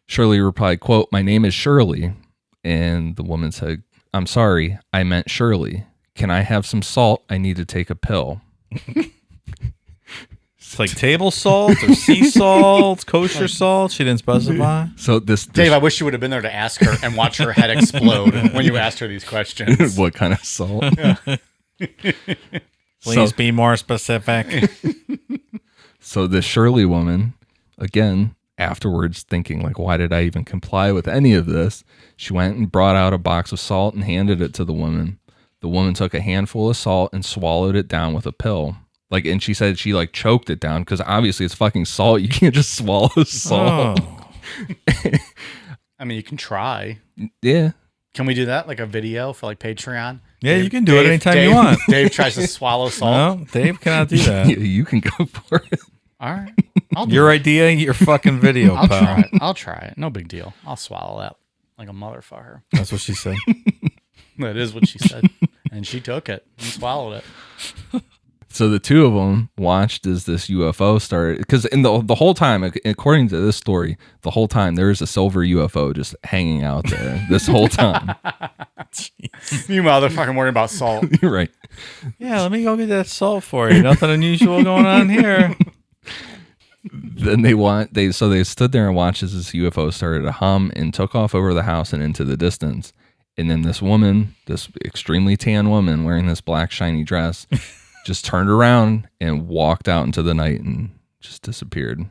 Shirley replied, quote, "My name is Shirley." And the woman said, "I'm sorry, I meant Shirley. Can I have some salt? I need to take a pill." It's like table salt or sea salt, kosher salt. She didn't specify. So this Dave, I wish you would have been there to ask her and watch her head explode when you asked her these questions. what kind of salt? Please be more specific. So this Shirley woman, again, afterwards thinking like, why did I even comply with any of this? She went and brought out a box of salt and handed it to the woman. The woman took a handful of salt and swallowed it down with a pill. And she said she choked it down because obviously it's fucking salt. You can't just swallow salt. Oh. I mean, you can try. Yeah. Can we do that? Like a video for Patreon? Yeah, you can do it anytime you want. Dave tries to swallow salt. No, Dave cannot do that. Yeah, you can go for it. All right. I'll do Your it. idea, your fucking video, I'll pal. try it. I'll try it. No big deal. I'll swallow that like a motherfucker. That's what she said. That is what she said. And she took it and swallowed it. So the two of them watched as this UFO started, because in the whole time, according to this story, the whole time there is a silver UFO just hanging out there this whole time. You motherfucking worried about salt. You're right. Yeah, let me go get that salt for you. Nothing unusual going on here. Then they stood there and watched as this UFO started to hum and took off over the house and into the distance. And then this woman, this extremely tan woman wearing this black shiny dress, just turned around and walked out into the night and just disappeared.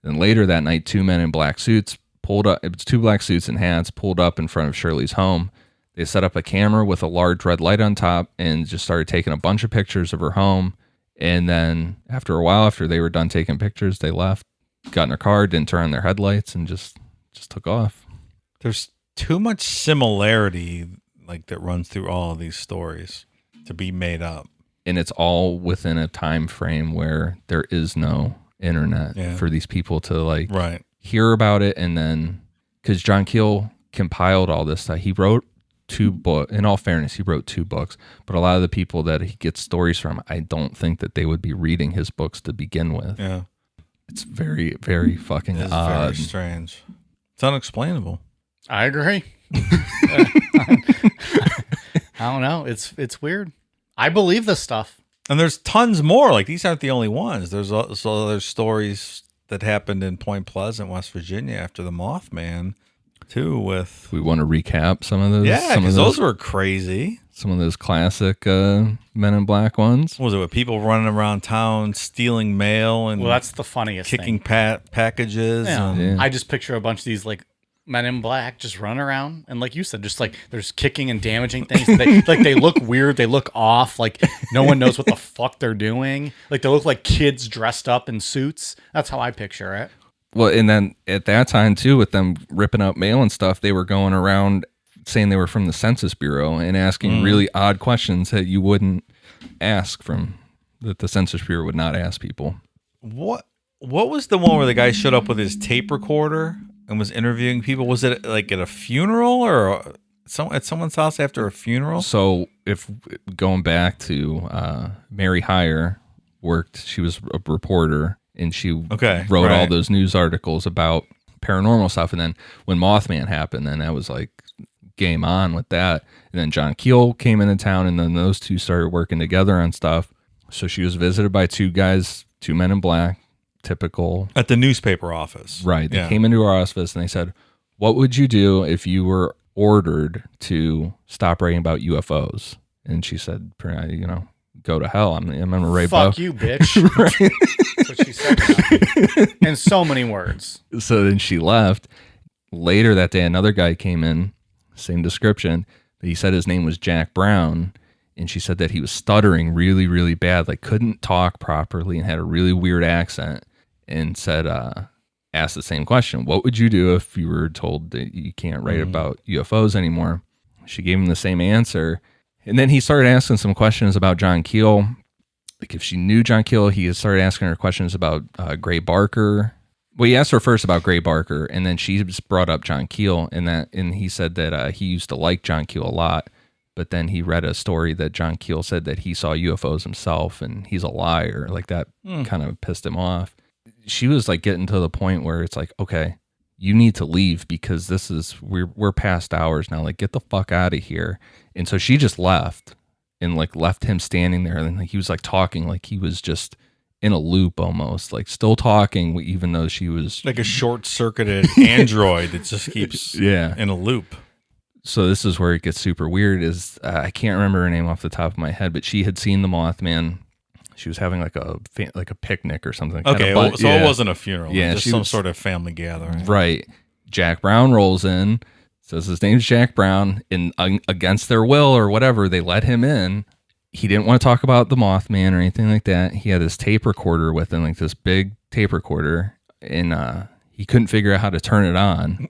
Then later that night, two men in black suits pulled up. It was two black suits and hats pulled up in front of Shirley's home. They set up a camera with a large red light on top and just started taking a bunch of pictures of her home. And then after a while, after they were done taking pictures, they left, got in their car, didn't turn on their headlights, and just took off. There's too much similarity that runs through all of these stories to be made up. And it's all within a time frame where there is no internet for these people to hear about it. And then because John Keel compiled all this stuff, he wrote two books. In all fairness, he wrote two books, but a lot of the people that he gets stories from, I don't think that they would be reading his books to begin with. Yeah. It's very, very fucking It's odd. very strange. It's unexplainable. I agree. I don't know. It's weird. I believe this stuff. And there's tons more. These aren't the only ones. There's also other stories that happened in Point Pleasant, West Virginia after the Mothman, too, with... We want to recap some of those. Yeah, because those were crazy. Some of those classic Men in Black ones. What was it with people running around town stealing mail and Well, that's the funniest kicking thing. packages? Yeah. And, I just picture a bunch of these Men in Black just run around and, like you said, just like there's kicking and damaging things. They look weird. They look off. Like no one knows what the fuck they're doing. Like they look like kids dressed up in suits. That's how I picture it. Well, and then at that time too, with them ripping up mail and stuff, they were going around saying they were from the Census Bureau and asking really odd questions that you wouldn't ask that the Census Bureau would not ask people. What was the one where the guy showed up with his tape recorder and was interviewing people? Was it like at a funeral or at someone's house after a funeral? So if going back to Mary Hyre she was a reporter and she wrote all those news articles about paranormal stuff. And then when Mothman happened, then that was like game on with that. And then John Keel came into town and then those two started working together on stuff. So she was visited by two men in black, typical. At the newspaper office. Right. They came into our office and they said, what would you do if you were ordered to stop writing about UFOs? And she said, go to hell. I'm a Ray Fuck you, bitch. Right. That's what she said. In so many words. So then she left. Later that day, another guy came in, same description. He said his name was Jack Brown. And she said that he was stuttering really, really bad, like couldn't talk properly and had a really weird accent. And said, asked the same question. What would you do if you were told that you can't write about UFOs anymore? She gave him the same answer. And then he started asking some questions about John Keel. Like if she knew John Keel, he started asking her questions about Gray Barker. Well, he asked her first about Gray Barker, and then she just brought up John Keel, and he said that he used to like John Keel a lot. But then he read a story that John Keel said that he saw UFOs himself, and he's a liar. Like that kind of pissed him off. She was like getting to the point where it's like, okay, you need to leave because we're past hours now. Like, get the fuck out of here. And so she just left and like left him standing there. And like, he was like talking like he was just in a loop almost, like still talking, even though she was like a short circuited android that just keeps in a loop. So this is where it gets super weird is I can't remember her name off the top of my head, but she had seen the Mothman. She was having like a picnic or something. Okay, it wasn't a funeral. Yeah, just some sort of family gathering. Right. Jack Brown rolls in, says his name's Jack Brown, and against their will or whatever, they let him in. He didn't want to talk about the Mothman or anything like that. He had his tape recorder with him, like this big tape recorder, and he couldn't figure out how to turn it on.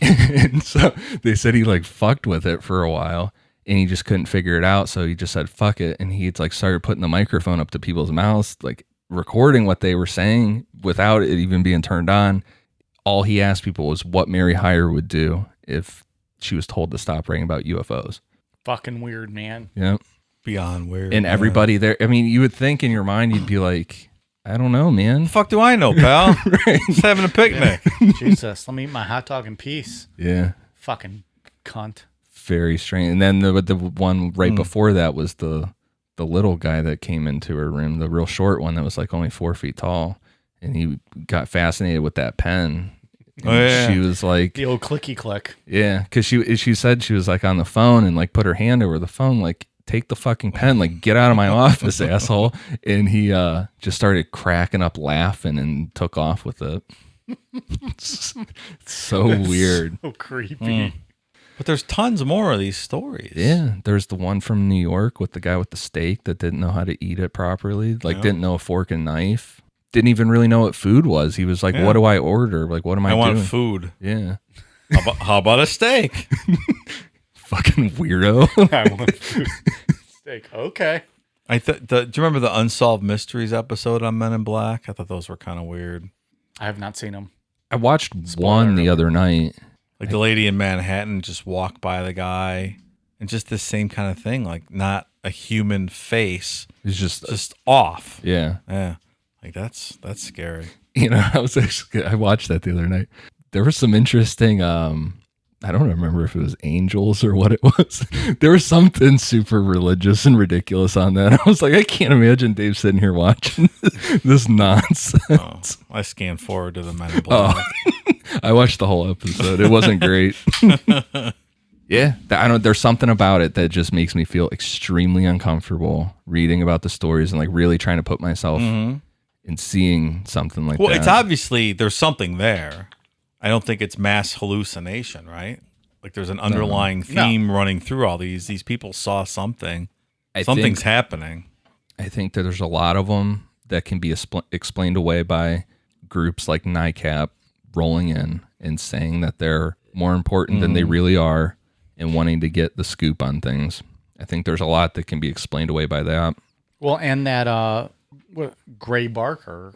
And so they said he like fucked with it for a while. And he just couldn't figure it out, so he just said "fuck it," and he like started putting the microphone up to people's mouths, like recording what they were saying without it even being turned on. All he asked people was what Mary Hyre would do if she was told to stop writing about UFOs. Fucking weird, man. Yeah, beyond weird. And everybody there, I mean, you would think in your mind you'd be like, I don't know, man. The fuck do I know, pal? Right. Just having a picnic. Jesus, let me eat my hot dog in peace. Yeah. Fucking cunt. Very strange. And then the one right before that was the little guy that came into her room, the real short one that was like only 4 feet tall, and he got fascinated with that pen. She was like the old clicky click. Yeah, because she said she was like on the phone and like put her hand over the phone, like take the fucking pen, like get out of my office, asshole. And he just started cracking up laughing and took off with it. It's so weird. So creepy. But there's tons more of these stories. Yeah, there's the one from New York with the guy with the steak that didn't know how to eat it properly, like didn't know a fork and knife, didn't even really know what food was. He was like, "What do I order? Like, what am I doing? I want food." Yeah. How about a steak? Fucking weirdo. I want food. Steak. Okay. Do you remember the Unsolved Mysteries episode on Men in Black? I thought those were kind of weird. I have not seen them. I watched one the other night. Like the lady in Manhattan just walked by the guy and just the same kind of thing, like not a human face. It's just off. Yeah. Yeah. Like that's scary. You know, I watched that the other night. There was some interesting, I don't remember if it was angels or what it was. There was something super religious and ridiculous on that. I was like, I can't imagine Dave sitting here watching this nonsense. Oh, I scanned forward to the Men in Black. I watched the whole episode. It wasn't great. Yeah, there's something about it that just makes me feel extremely uncomfortable reading about the stories and like really trying to put myself in seeing something like that. Well, it's obviously there's something there. I don't think it's mass hallucination, right? Like there's an underlying theme running through all these. These people saw something. Something's happening. I think that there's a lot of them that can be explained away by groups like NICAP rolling in and saying that they're more important than they really are and wanting to get the scoop on things. I think there's a lot that can be explained away by that. Well, and that Gray Barker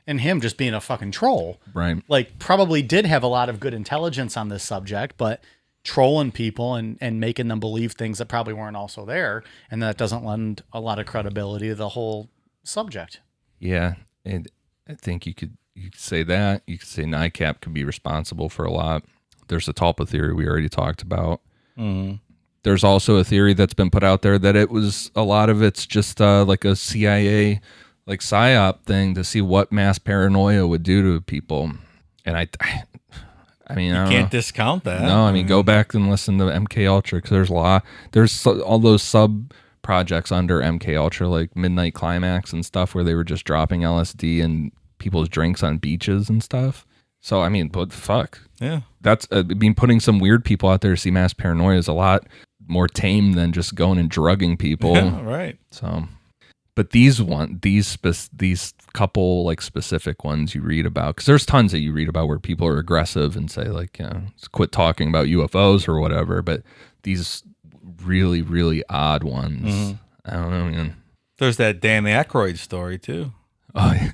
and him just being a fucking troll. Right. Like, probably did have a lot of good intelligence on this subject, but trolling people and making them believe things that probably weren't also there, and that doesn't lend a lot of credibility to the whole subject. Yeah, and I think you could say that. You could say NICAP can be responsible for a lot. There's the Tulpa theory we already talked about. Mm-hmm. There's also a theory that's been put out there that it was a lot of it's just like a CIA like psyop thing to see what mass paranoia would do to people. And I mean, I can't discount that. No, I mean, go back and listen to MK Ultra because there's all those sub projects under MK Ultra, like Midnight Climax and stuff, where they were just dropping LSD in people's drinks on beaches and stuff. So I mean, what the fuck? Yeah, that's putting some weird people out there to see mass paranoia is a lot more tame than just going and drugging people. Yeah, right. So, but these couple like specific ones you read about, because there's tons that you read about where people are aggressive and say like, quit talking about UFOs or whatever. But these really, really odd ones, I don't know, man. There's that Dan Aykroyd story too. Oh, yeah.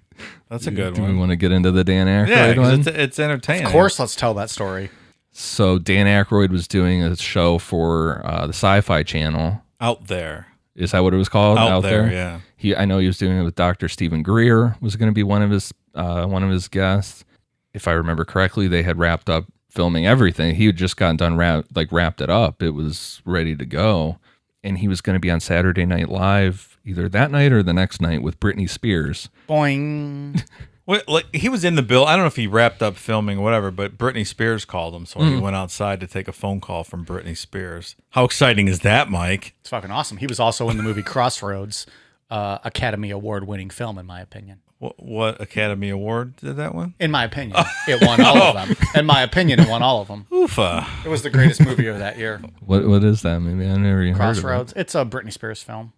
That's a good Do one. we want to get into the Dan Aykroyd Yeah, one? it's entertaining. Of course, let's tell that story. So Dan Aykroyd was doing a show for the Sci-Fi Channel. Out There. Is that what it was called? Out there, yeah. I know he was doing it with Dr. Stephen Greer was going to be one of his guests. If I remember correctly, they had wrapped up filming everything. He had just gotten done wrapped it up. It was ready to go, and he was going to be on Saturday Night Live either that night or the next night with Britney Spears. Boing. Well, like he was in the bill. I don't know if he wrapped up filming or whatever, but Britney Spears called him, so he went outside to take a phone call from Britney Spears. How exciting is that, Mike? It's fucking awesome. He was also in the movie Crossroads, Academy Award-winning film, in my opinion. What Academy Award did that win? In my opinion, it won all of them. In my opinion, it won all of them. Oofa. It was the greatest movie of that year. What is that? Maybe I never even Crossroads. heard of it. It's a Britney Spears film.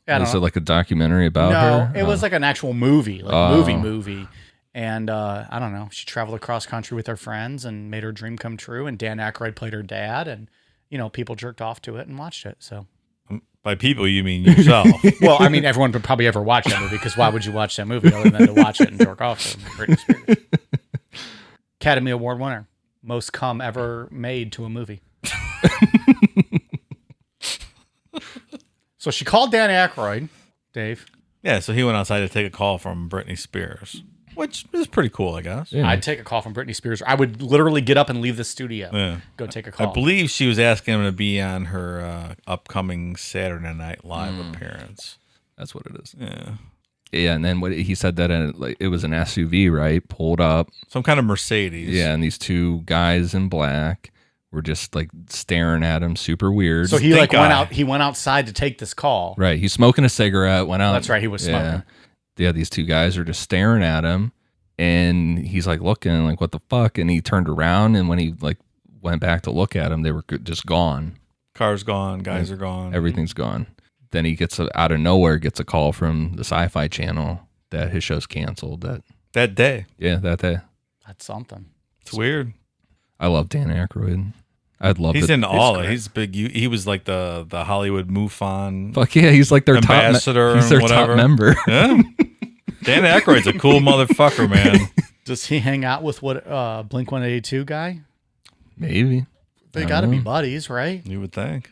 Is it like a documentary about her? No, it was like an actual movie, movie. And I don't know. She traveled across country with her friends and made her dream come true. And Dan Aykroyd played her dad, and people jerked off to it and watched it. So, by people you mean yourself? well, I mean everyone would probably ever watch that movie because why would you watch that movie other than to watch it and jerk off to Britney Spears? Academy Award winner, most cum ever made to a movie. So she called Dan Aykroyd, Dave. Yeah, so he went outside to take a call from Britney Spears, which is pretty cool, I guess. Yeah. I'd take a call from Britney Spears. I would literally get up and leave the studio, go take a call. I believe she was asking him to be on her upcoming Saturday Night Live appearance. That's what it is. Yeah. Yeah, and then what he said that it was an SUV, right? Pulled up. Some kind of Mercedes. Yeah, and these two guys in black were just like staring at him, super weird. So he went out. He went outside to take this call. Right, he's smoking a cigarette. Went out. That's right. He was smoking. Yeah, these two guys are just staring at him, and he's like looking, like what the fuck? And he turned around, and when he like went back to look at him, they were just gone. Car's gone. Guys are gone. Everything's gone. Then he gets out of nowhere gets a call from the Sci-Fi Channel that his show's canceled. That day. Yeah, that day. That's something. It's weird. I love Dan Aykroyd. I'd love. He's in all. He's big. He was like the Hollywood MUFON. Fuck yeah, he's like their ambassador. He's their whatever. top member. Yeah. Dan Aykroyd's a cool motherfucker, man. Does he hang out with what Blink-182 guy? Maybe. They got to be buddies, right? You would think.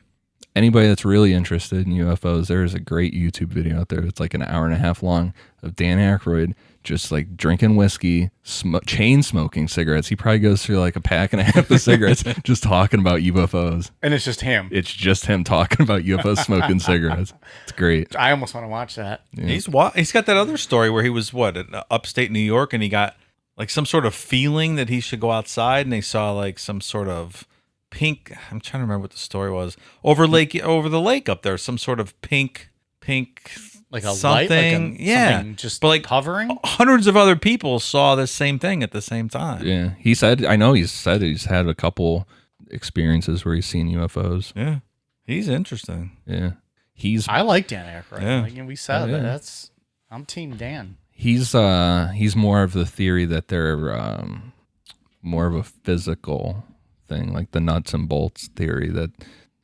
Anybody that's really interested in UFOs, there is a great YouTube video out there. It's like an hour and a half long of Dan Aykroyd just like drinking whiskey, chain smoking cigarettes. He probably goes through like a pack and a half of cigarettes just talking about UFOs. And it's just him. It's just him talking about UFOs, smoking cigarettes. It's great. I almost want to watch that. Yeah. He's got that other story where he was in upstate New York, and he got like some sort of feeling that he should go outside, and they saw like some sort of pink. I'm trying to remember what the story was. Over the lake up there, some sort of pink pink, Like a something. light, like something just but like hovering. hundreds of other people saw the same thing at the same time. Yeah, he said. I know he's had a couple experiences where he's seen UFOs. Yeah, he's interesting. Yeah, he's I like Dan Aykroyd. Yeah. Like we said, Oh, yeah. I'm Team Dan. he's more of the theory that they're more of a physical thing, like the nuts and bolts theory, that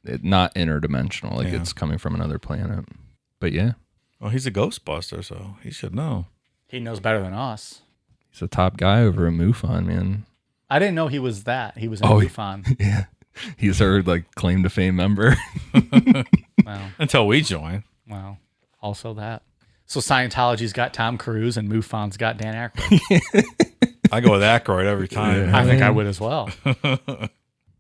it not interdimensional, like it's coming from another planet. But yeah, Well, he's a Ghostbuster, so he should know. He knows better than us. he's a top guy over at MUFON, man. I didn't know he was that. He was in Oh, MUFON. Yeah, he's our like claim to fame member. Wow. Until we join. Wow. Also that. So Scientology's got Tom Cruise and MUFON's got Dan Aykroyd. I go with Aykroyd every time. I think I would as well.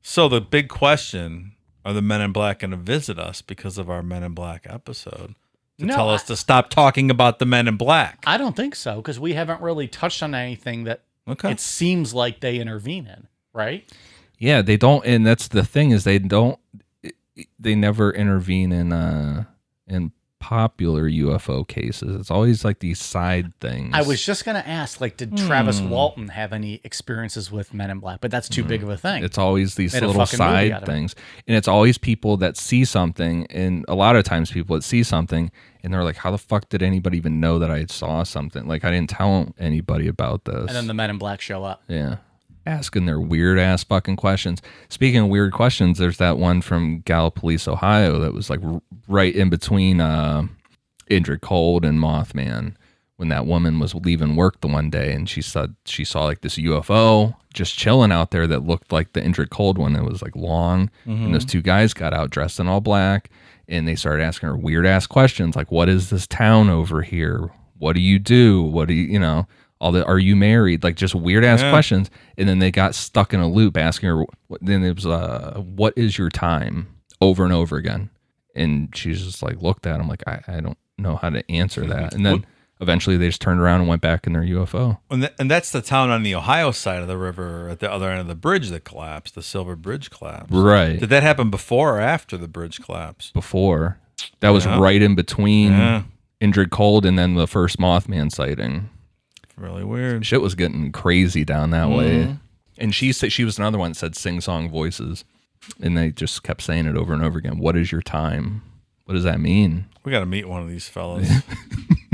So the big question, are the Men in Black going to visit us because of our Men in Black episode? To No, tell us to stop talking about the Men in Black. I don't think so, because we haven't really touched on anything that Okay. it seems like they intervene in, right? Yeah, they don't, and that's the thing is they never intervene in popular UFO cases. It's always like these side things. I was just going to ask, like, did Travis Walton have any experiences with Men in Black? But that's too big of a thing. It's always these Made a little fucking movie side out of it. things, and it's always people that see something, and a lot of times people that see something, and they're like, "How the fuck did anybody even know that I saw something? Like I didn't tell anybody about this." And then the Men in Black show up. Yeah. Asking their weird ass fucking questions. Speaking of weird questions, there's that one from Gallipolis, Ohio that was like right in between Indrid Cold and Mothman, when that woman was leaving work the one day and she said she saw like this UFO just chilling out there that looked like the Indrid Cold one. It was like long. And those two guys got out dressed in all black and they started asking her weird ass questions like, what is this town over here? What do you do? What do you know? All the, are you married? Like just weird ass questions. And then they got stuck in a loop asking her, then it was, what is your time? Over and over again. And she's just like, looked at him like, I don't know how to answer that. And then eventually they just turned around and went back in their UFO. And that's the town on the Ohio side of the river at the other end of the bridge that collapsed, the Silver Bridge collapsed. Right. Did that happen before or after the bridge collapsed? Before. That was right in between Indrid Cold and then the first Mothman sighting. Really weird. Shit was getting crazy down that way. And she said she was another one that said sing-song voices. And they just kept saying it over and over again. What is your time? What does that mean? We got to meet one of these fellas.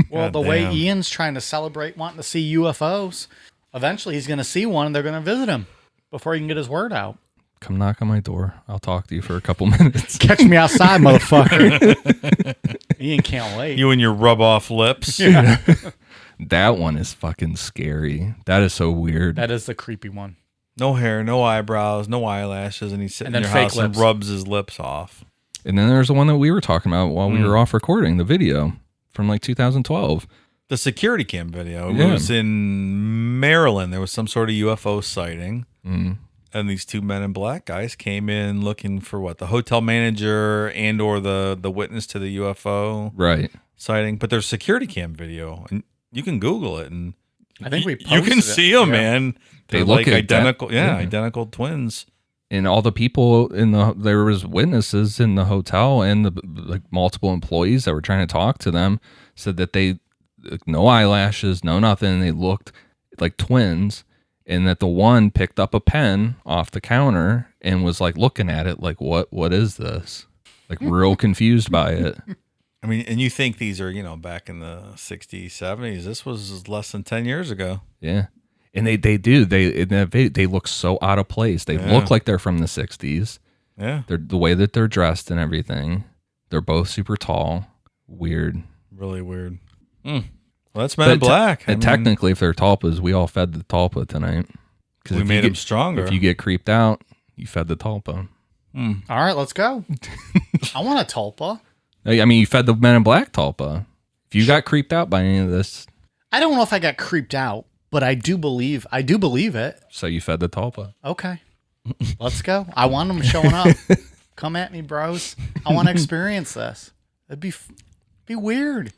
Well, God the way damn. Ian's trying to celebrate wanting to see UFOs, eventually he's going to see one and they're going to visit him before he can get his word out. Come knock on my door. I'll talk to you for a couple minutes. Catch me outside, motherfucker. Ian can't wait. You and your rub off lips. That one is fucking scary. That is so weird. That is the creepy one. No hair, no eyebrows, no eyelashes, and he's sitting And in then your fake house and lips. rubs his lips off. And then there's the one that we were talking about while we were off recording, the video from like 2012. The security cam video. It Yeah. was in Maryland. There was some sort of UFO sighting. And these two Men in Black guys came in looking for what? The hotel manager and or the witness to the UFO Right. sighting. But there's security cam video. And you can Google it. And I think we you can posted it. see them, Yeah. man. They They're look like identical. Identical twins. And all the people there was witnesses in the hotel and the like multiple employees that were trying to talk to them said that they no eyelashes, no nothing. They looked like twins, and that the one picked up a pen off the counter and was like looking at it like, what is this? Like real confused by it. I mean, and you think these are, back in the 60s, 70s. This was less than 10 years ago. Yeah. And they do. They look so out of place. They look like they're from the 60s. Yeah. They're the way that they're dressed and everything. They're both super tall. Weird. Really weird. Well, that's Men in Black. And technically, if they're tulpas, we all fed the tulpa tonight. We made them stronger. If you get creeped out, you fed the tulpa. All right, let's go. I want a tulpa. I mean, you fed the Men in Black tulpa. If you got creeped out by any of this, I don't know if I got creeped out, but I do believe it. so you fed the tulpa. Okay. Let's go. I want them showing up. Come at me, bros. I want to experience this. It'd be weird.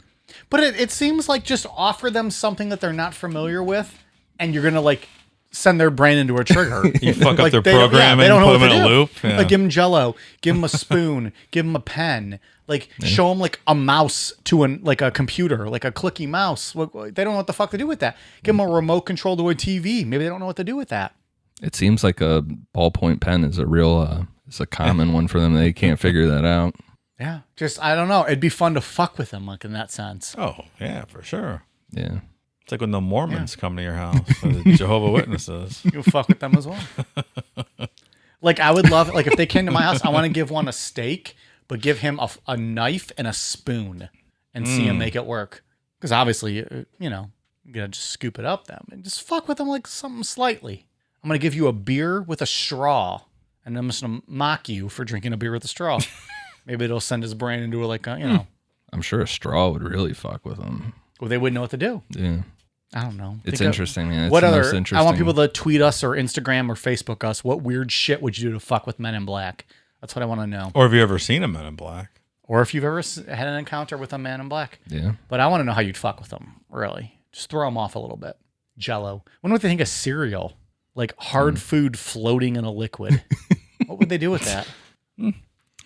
But it seems like just offer them something that they're not familiar with, and you're going to, like, send their brain into a trigger. You fuck up Like, their they don't- programming, they don't know put them what in to a do. loop. Yeah. Like give them Jello, give them a spoon, give them a pen. Like show them like a mouse to like a computer, like a clicky mouse. They don't know what the fuck to do with that. Give them a remote control to a TV. Maybe they don't know what to do with that. It seems like a ballpoint pen is a real, it's a common one for them. They can't figure that out. Yeah, just I don't know. It'd be fun to fuck with them, like in that sense. Oh, yeah, for sure. Yeah. It's like when the Mormons come to your house, or the Jehovah's Witnesses. You fuck with them as well. Like I would love, like if they came to my house, I want to give one a steak, but give him a knife and a spoon, and see him make it work. Because obviously, you know, you gotta just scoop it up them and just fuck with them like something slightly. I'm gonna give you a beer with a straw, and I'm just gonna mock you for drinking a beer with a straw. Maybe it'll send his brain into like a, you know. I'm sure a straw would really fuck with them. Well, they wouldn't know what to do. Yeah. I don't know. It's Think of- interesting, man. It's What the other? most interesting. I want people to tweet us or Instagram or Facebook us. What weird shit would you do to fuck with Men in Black? That's what I want to know. Or have you ever seen a Men in Black? Or if you've ever had an encounter with a Man in Black. Yeah. But I want to know how you'd fuck with them. Really, just throw them off a little bit. Jello. Wonder what they think of cereal, like hard food floating in a liquid. What would they do with that?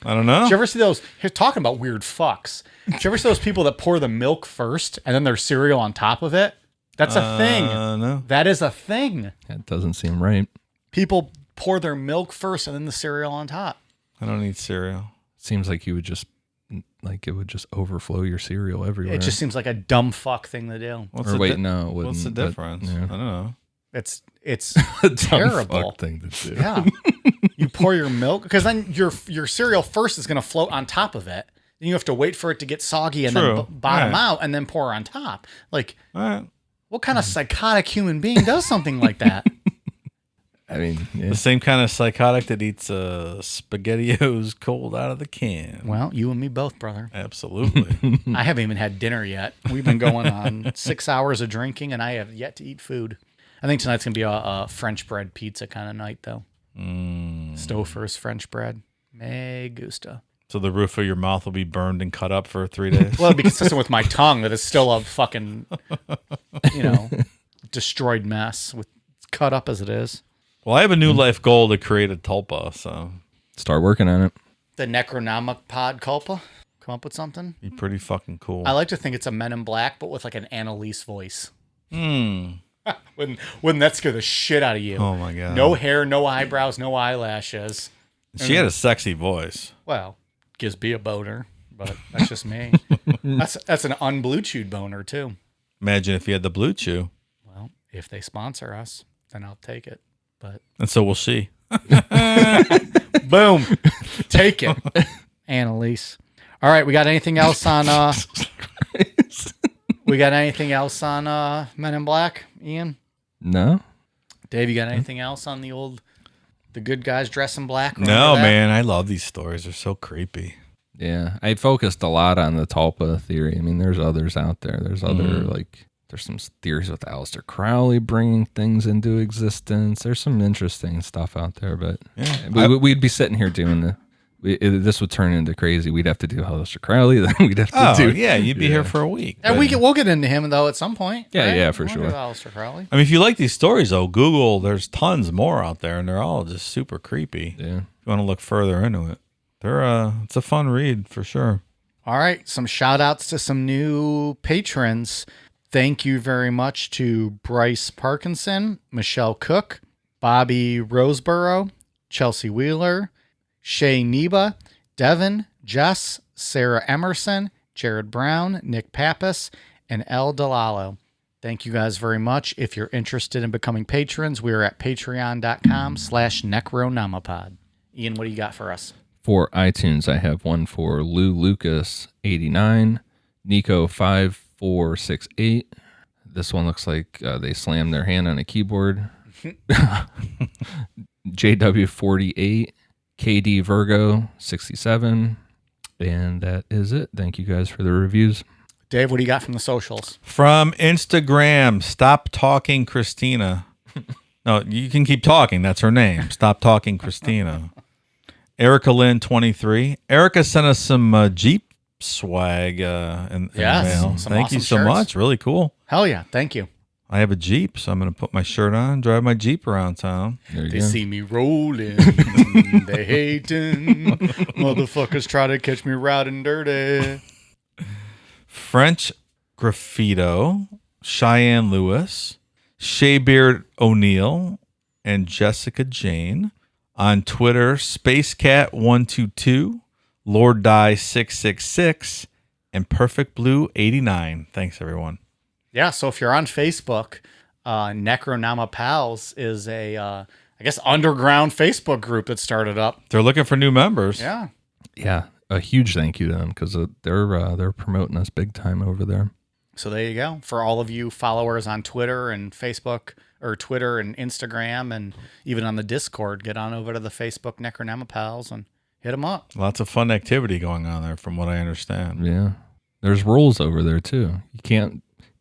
I don't know. Did you ever see those? Here, talking about weird fucks. Did you ever see those people that pour the milk first and then their cereal on top of it? That's a thing. No. That is a thing. That doesn't seem right. People pour their milk first and then the cereal on top. I don't eat cereal. Seems like you would just, like it would just overflow your cereal everywhere. It just seems like a dumb fuck thing to do. What's or the wait, di- no, it wouldn't. What's the but, difference? yeah. I don't know. It's Dumb terrible. fuck thing to do. Yeah. You pour your milk because then your cereal first is going to float on top of it. Then you have to wait for it to get soggy and True. then bottom Right. out and then pour on top. Like, All right. what kind of psychotic human being does something like that? I mean, yeah. The same kind of psychotic that eats SpaghettiOs cold out of the can. Well, you and me both, brother. Absolutely. I haven't even had dinner yet. We've been going on 6 hours of drinking, and I have yet to eat food. I think tonight's going to be a French bread pizza kind of night, though. Stouffer's French bread. Me gusta. So the roof of your mouth will be burned and cut up for 3 days. Well, it'd be consistent with my tongue that is still a fucking, destroyed mess, with cut up as it is. Well, I have a new life goal to create a tulpa, so Start working on it. The Necronomicon Culpa. Come up with something. be pretty fucking cool. I like to think it's a Men in Black, but with like an Annalise voice. Hmm. Wouldn't that scare the shit out of you? Oh my god. No hair, no eyebrows, no eyelashes. She had a sexy voice. Well, gives me a boner, but that's just me. That's an unbluechewed boner too. Imagine if you had the blue chew. Well, if they sponsor us, then I'll take it. But And so will she. boom, take it, Annalise. All right, we got anything else on? We got anything else on Men in Black, Ian? No? Dave, you got anything else on the good guys dress in black? No, Remember that? man. I love these stories. They're so creepy. Yeah. I focused a lot on the Tulpa theory. I mean, there's others out there. There's other, there's some theories with Aleister Crowley bringing things into existence. There's some interesting stuff out there, but we'd be sitting here doing this would turn into crazy. We'd have to do Aleister Crowley. Then we'd have to do. yeah. You'd be here for a week. And we'll get into him though at some point. Yeah, right? yeah, for We'll sure. do Aleister Crowley. I mean, if you like these stories, though, Google, there's tons more out there, and they're all just super creepy. Yeah. If you want to look further into it, it's a fun read for sure. All right, some shout outs to some new patrons. Thank you very much to Bryce Parkinson, Michelle Cook, Bobby Roseborough, Chelsea Wheeler, Shay Neba, Devin, Jess, Sarah Emerson, Jared Brown, Nick Pappas, and El Delalo. Thank you guys very much. If you're interested in becoming patrons, we are at patreon.com/necronomipod. Ian, what do you got for us? For iTunes, I have one for Lou Lucas 89, Nico 5468. This one looks like they slammed their hand on a keyboard. JW 48, KD Virgo 67, and that is it. Thank you guys for the reviews. Dave, what do you got from the socials? From Instagram, Stop Talking Christina. No, you can keep talking. That's her name. Stop Talking Christina. Erica Lynn 23. Erica sent us some Jeep swag in the Yes, mail. some Thank you awesome so shirts. much. Really cool. Hell yeah, thank you. I have a Jeep, so I'm going to put my shirt on, drive my Jeep around town. There you They go. see me rolling, they hating. Motherfuckers try to catch me riding dirty. French Graffito, Cheyenne Lewis, Shaybeard O'Neill, and Jessica Jane. On Twitter, SpaceCat122, Lord Die 666, and Perfect Blue 89. Thanks, everyone. Yeah, so if you're on Facebook, Necronama Pals is a, I guess, underground Facebook group that started up. They're looking for new members. Yeah. Yeah, a huge thank you to them because they're promoting us big time over there. So there you go. For all of you followers on Twitter and Facebook, or Twitter and Instagram, and even on the Discord, get on over to the Facebook Necronama Pals and hit them up. Lots of fun activity going on there, from what I understand. Yeah, there's rules over there too. You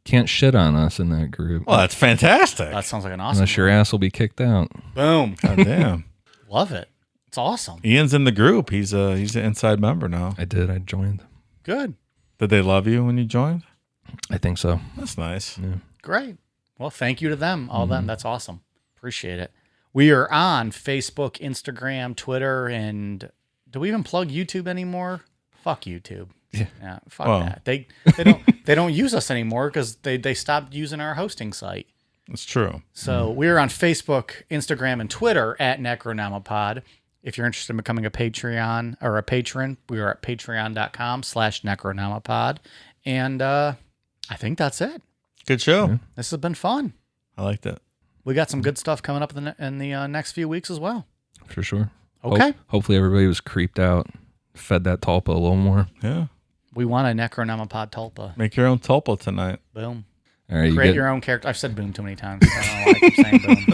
can't shit on us in that group Well, that's fantastic. That sounds like an awesome unless your ass will be kicked out. Boom. God damn. Love it. It's awesome. Ian's in the group. He's an inside member now. I joined. Good. Did they love you when you joined? I think so. That's nice. Yeah. Great. Well, thank you to them, all them. That's awesome. Appreciate it. We are on Facebook, Instagram, Twitter, and do we even plug YouTube anymore? Fuck YouTube. Yeah, fuck Well. that. They don't use us anymore because they stopped using our hosting site. That's true. So we're on Facebook, Instagram, and Twitter at Necronomapod. If you're interested in becoming a Patreon or a patron, we are at patreon.com/Necronomapod. And I think that's it. Good show. Yeah. This has been fun. I liked it. We got some good stuff coming up in the next few weeks as well. For sure. Okay. Hopefully everybody was creeped out, fed that tulpa a little more. Yeah. We want a Necronomapod tulpa. Make your own tulpa tonight. Boom. All right, Create your own character. I've said boom too many times. I don't know why I keep saying boom.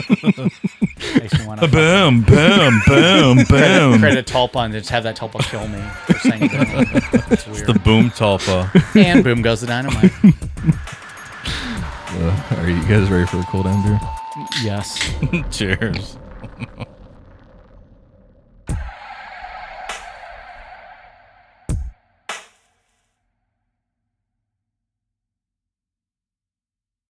Makes me want to Boom, boom, boom, boom. create a tulpa and just have that tulpa kill me for saying boom. It's weird. The boom tulpa. And boom goes the dynamite. Are you guys ready for the cool down beer? Yes. Cheers.